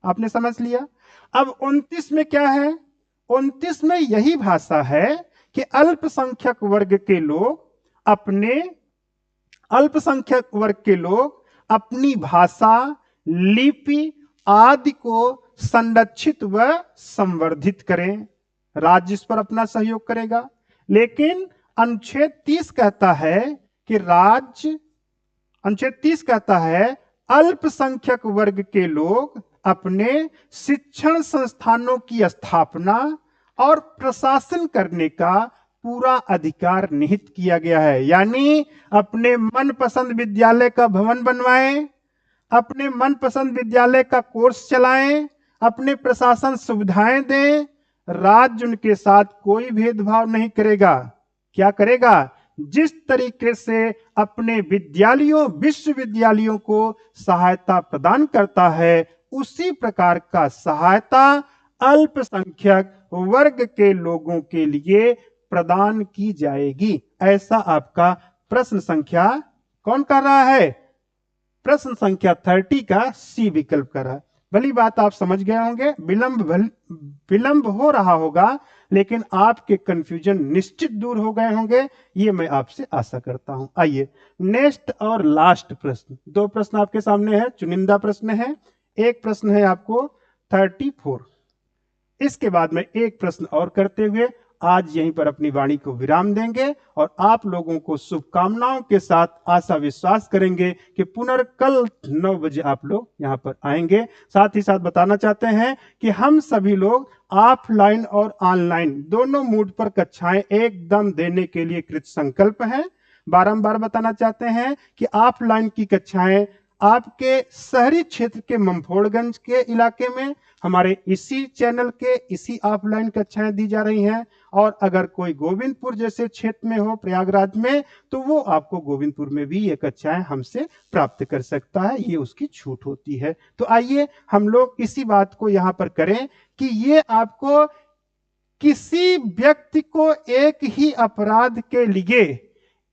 आपने समझ लिया। अब 29 में क्या है? 29 में यही भाषा है कि अल्पसंख्यक वर्ग के लोग अपनी भाषा, लिपि आदि को संरक्षित व संवर्धित करें। राज्य इस पर अपना सहयोग करेगा। लेकिन अनुच्छेद 30 कहता है कि अल्पसंख्यक वर्ग के लोग अपने शिक्षण संस्थानों की स्थापना और प्रशासन करने का पूरा अधिकार निहित किया गया है। यानी अपने मनपसंद विद्यालय का भवन बनवाएं, अपने मनपसंद विद्यालय का कोर्स चलाएं, अपने प्रशासन सुविधाएं दें। राज्य उनके साथ कोई भेदभाव नहीं करेगा। क्या करेगा? जिस तरीके से अपने विश्वविद्यालयों को सहायता प्रदान करता है, उसी प्रकार का सहायता अल्पसंख्यक वर्ग के लोगों के लिए प्रदान की जाएगी। ऐसा आपका प्रश्न संख्या कौन कर रहा है? प्रश्न संख्या 30 का सी विकल्प कर रहा है। भली बात आप समझ गए होंगे। विलंब हो रहा होगा, लेकिन आपके कंफ्यूजन निश्चित दूर हो गए होंगे, ये मैं आपसे आशा करता हूं। आइए नेक्स्ट और लास्ट प्रश्न। 2 प्रश्न आपके सामने है, चुनिंदा प्रश्न है। एक प्रश्न है आपको 34। इसके बाद में एक प्रश्न और करते हुए आज यहीं पर अपनी वाणी को विराम देंगे और आप लोगों को शुभकामनाओं के साथ आशा विश्वास करेंगे कि पुनर्कल 9 बजे आप लोग यहां पर आएंगे। साथ ही साथ बताना चाहते हैं कि हम सभी लोग ऑफलाइन और ऑनलाइन दोनों मूड पर कक्षाएं एकदम देने के लिए कृत संकल्प हैं। बारंबार बताना चाहते हैं कि ऑफलाइन की कक्षाएं आपके शहरी क्षेत्र के मंफोड़गंज के इलाके में हमारे इसी चैनल के इसी ऑफलाइन कक्षाएं दी जा रही हैं, और अगर कोई गोविंदपुर जैसे क्षेत्र में हो, प्रयागराज में, तो वो आपको गोविंदपुर में भी ये कक्षाएं हमसे प्राप्त कर सकता है। ये उसकी छूट होती है। तो आइए हम लोग इसी बात को यहां पर करें कि ये आपको किसी व्यक्ति को एक ही अपराध के लिए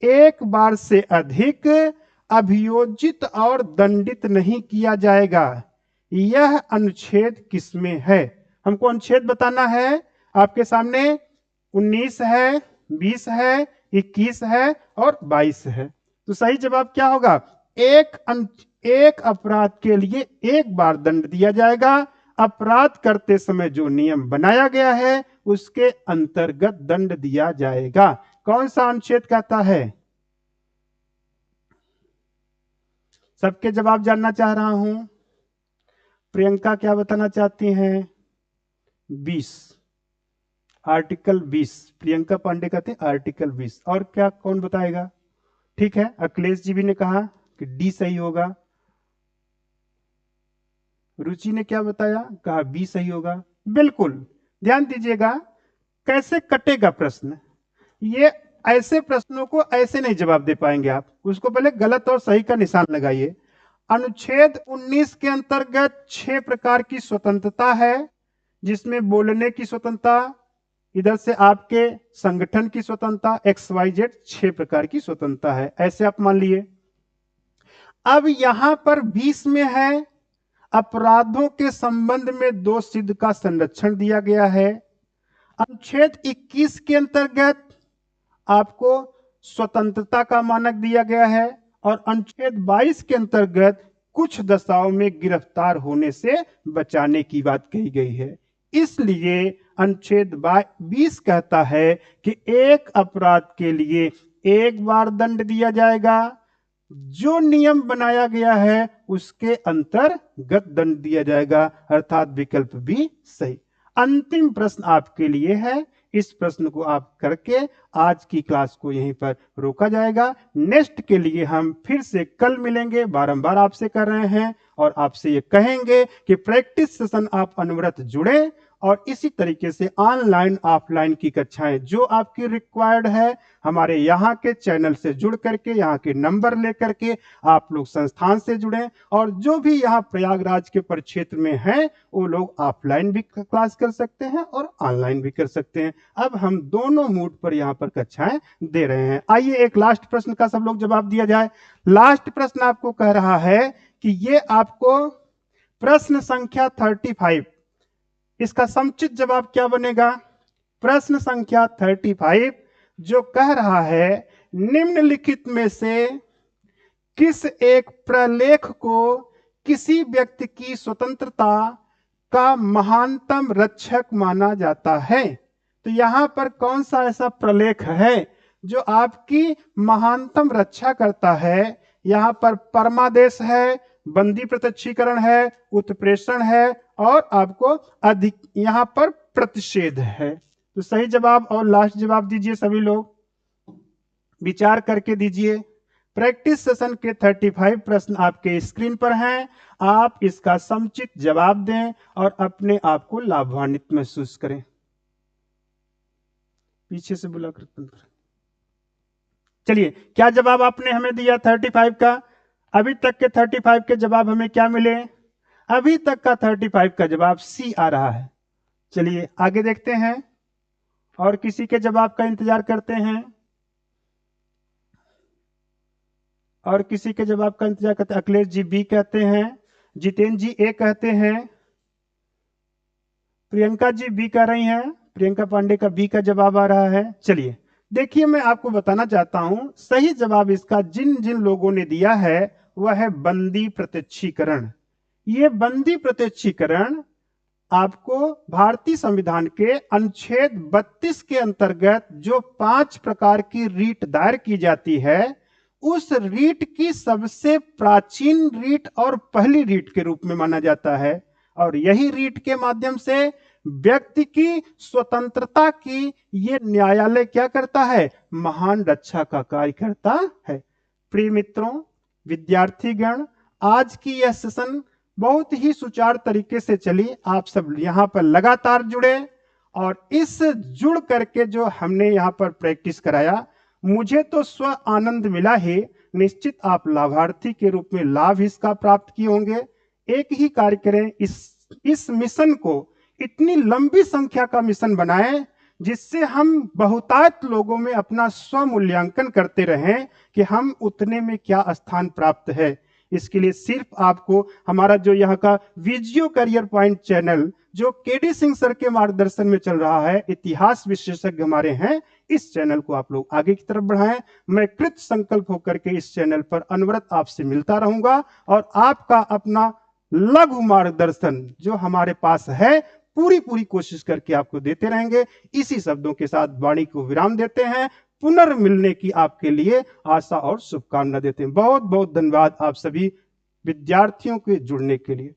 एक बार से अधिक अभियोजित और दंडित नहीं किया जाएगा। यह अनुच्छेद किसमें है? हमको अनुच्छेद बताना है। आपके सामने 19 है, 20 है, 21 है और 22 है। तो सही जवाब क्या होगा? एक अपराध के लिए एक बार दंड दिया जाएगा। अपराध करते समय जो नियम बनाया गया है उसके अंतर्गत दंड दिया जाएगा। कौन सा अनुच्छेद कहता है? सबके जवाब जानना चाह रहा हूं। प्रियंका क्या बताना चाहती हैं? 20, आर्टिकल 20। प्रियंका पांडे कहते हैं आर्टिकल 20। और क्या, कौन बताएगा? ठीक है, अखिलेश जी भी ने कहा कि डी सही होगा। रुचि ने क्या बताया, कहा बी सही होगा। बिल्कुल ध्यान दीजिएगा कैसे कटेगा प्रश्न। ये ऐसे प्रश्नों को ऐसे नहीं जवाब दे पाएंगे आप, उसको पहले गलत और सही का निशान लगाइए। अनुच्छेद 19 के अंतर्गत 6 प्रकार की स्वतंत्रता है, जिसमें बोलने की स्वतंत्रता, इधर से आपके संगठन की स्वतंत्रता, XYZ 6 प्रकार की स्वतंत्रता है, ऐसे आप मान लिए। अब यहां पर 20 में है अपराधों के संबंध में दोष सिद्ध का संरक्षण दिया गया है। अनुच्छेद 21 के अंतर्गत आपको स्वतंत्रता का मानक दिया गया है और अनुच्छेद 22 के अंतर्गत कुछ दशाओं में गिरफ्तार होने से बचाने की बात कही गई है। इसलिए अनुच्छेद 20 कहता है कि एक अपराध के लिए एक बार दंड दिया जाएगा, जो नियम बनाया गया है उसके अंतर्गत दंड दिया जाएगा, अर्थात विकल्प भी सही। अंतिम प्रश्न आपके लिए है, इस प्रश्न को आप करके आज की क्लास को यहीं पर रोका जाएगा। नेक्स्ट के लिए हम फिर से कल मिलेंगे, बारंबार आपसे कर रहे हैं और आपसे ये कहेंगे कि प्रैक्टिस सेशन आप अनवरत जुड़े और इसी तरीके से ऑनलाइन ऑफलाइन की कक्षाएं जो आपकी रिक्वायर्ड है हमारे यहाँ के चैनल से जुड़ करके, यहाँ के नंबर लेकर के आप लोग संस्थान से जुड़ें और जो भी यहाँ प्रयागराज के परिक्षेत्र में हैं वो लोग ऑफलाइन भी क्लास कर सकते हैं और ऑनलाइन भी कर सकते हैं। अब हम दोनों मूड पर यहाँ पर कक्षाएं दे रहे हैं। आइए एक लास्ट प्रश्न का सब लोग जवाब दिया जाए। लास्ट प्रश्न आपको कह रहा है कि ये आपको प्रश्न संख्या 35, इसका समुचित जवाब क्या बनेगा। प्रश्न संख्या 35 जो कह रहा है निम्नलिखित में से किस एक प्रलेख को किसी व्यक्ति की स्वतंत्रता का महानतम रक्षक माना जाता है। तो यहां पर कौन सा ऐसा प्रलेख है जो आपकी महानतम रक्षा करता है। यहां पर परमादेश है, बंदी प्रत्यक्षीकरण है, उत्प्रेषण है और आपको अधिक यहां पर प्रतिषेध है। तो सही जवाब और लास्ट जवाब दीजिए, सभी लोग विचार करके दीजिए। प्रैक्टिस सेशन के 35 प्रश्न आपके स्क्रीन पर हैं, आप इसका समुचित जवाब दें और अपने आप को लाभान्वित महसूस करें। पीछे से बुला कर चलिए, क्या जवाब आपने हमें दिया 35 का। अभी तक के 35 के जवाब हमें क्या मिले, अभी तक का 35 का जवाब सी आ रहा है। चलिए आगे देखते हैं और किसी के जवाब का इंतजार करते हैं और किसी के जवाब का इंतजार करते हैं। अखिलेश जी बी कहते हैं, जितेंद्र जी ए कहते हैं, प्रियंका जी बी कह रही हैं, प्रियंका पांडे का बी का जवाब आ रहा है। चलिए देखिए, मैं आपको बताना चाहता हूं सही जवाब इसका जिन जिन लोगों ने दिया है वह है बंदी प्रत्यक्षीकरण। ये बंदी प्रत्यक्षीकरण आपको भारतीय संविधान के अनुच्छेद 32 के अंतर्गत जो 5 प्रकार की रीट दायर की जाती है उस रीट की सबसे प्राचीन रीट और पहली रीट के रूप में माना जाता है और यही रीट के माध्यम से व्यक्ति की स्वतंत्रता की ये न्यायालय क्या करता है, महान रक्षा का कार्य करता है। प्रिय मित्रों, विद्यार्थीगण, आज की यह सेशन बहुत ही सुचारू तरीके से चली। आप सब यहाँ पर लगातार जुड़े और इस जुड़ करके जो हमने यहाँ पर प्रैक्टिस कराया मुझे तो स्व आनंद मिला ही, निश्चित आप लाभार्थी के रूप में लाभ इसका प्राप्त किए होंगे। एक ही कार्य करें, इस मिशन को इतनी लंबी संख्या का मिशन बनाएं जिससे हम बहुतायत लोगों में अपना स्व मूल्यांकन करते रहें कि हम उतने में क्या स्थान प्राप्त है। इसके लिए सिर्फ आपको हमारा जो यहाँ का विजियो करियर पॉइंट चैनल जो केडी सिंह सर के मार्गदर्शन में चल रहा है, इतिहास विशेषज्ञ हमारे हैं, इस चैनल को आप लोग आगे की तरफ बढ़ाएं। मैं कृत संकल्प होकर के इस चैनल पर अनवरत आपसे मिलता रहूंगा और आपका अपना लघु मार्गदर्शन जो हमारे पास है पूरी कोशिश करके आपको देते रहेंगे। इसी शब्दों के साथ वाणी को विराम देते हैं। पुनर्मिलने की आपके लिए आशा और शुभकामना देते हैं। बहुत बहुत धन्यवाद आप सभी विद्यार्थियों के जुड़ने के लिए।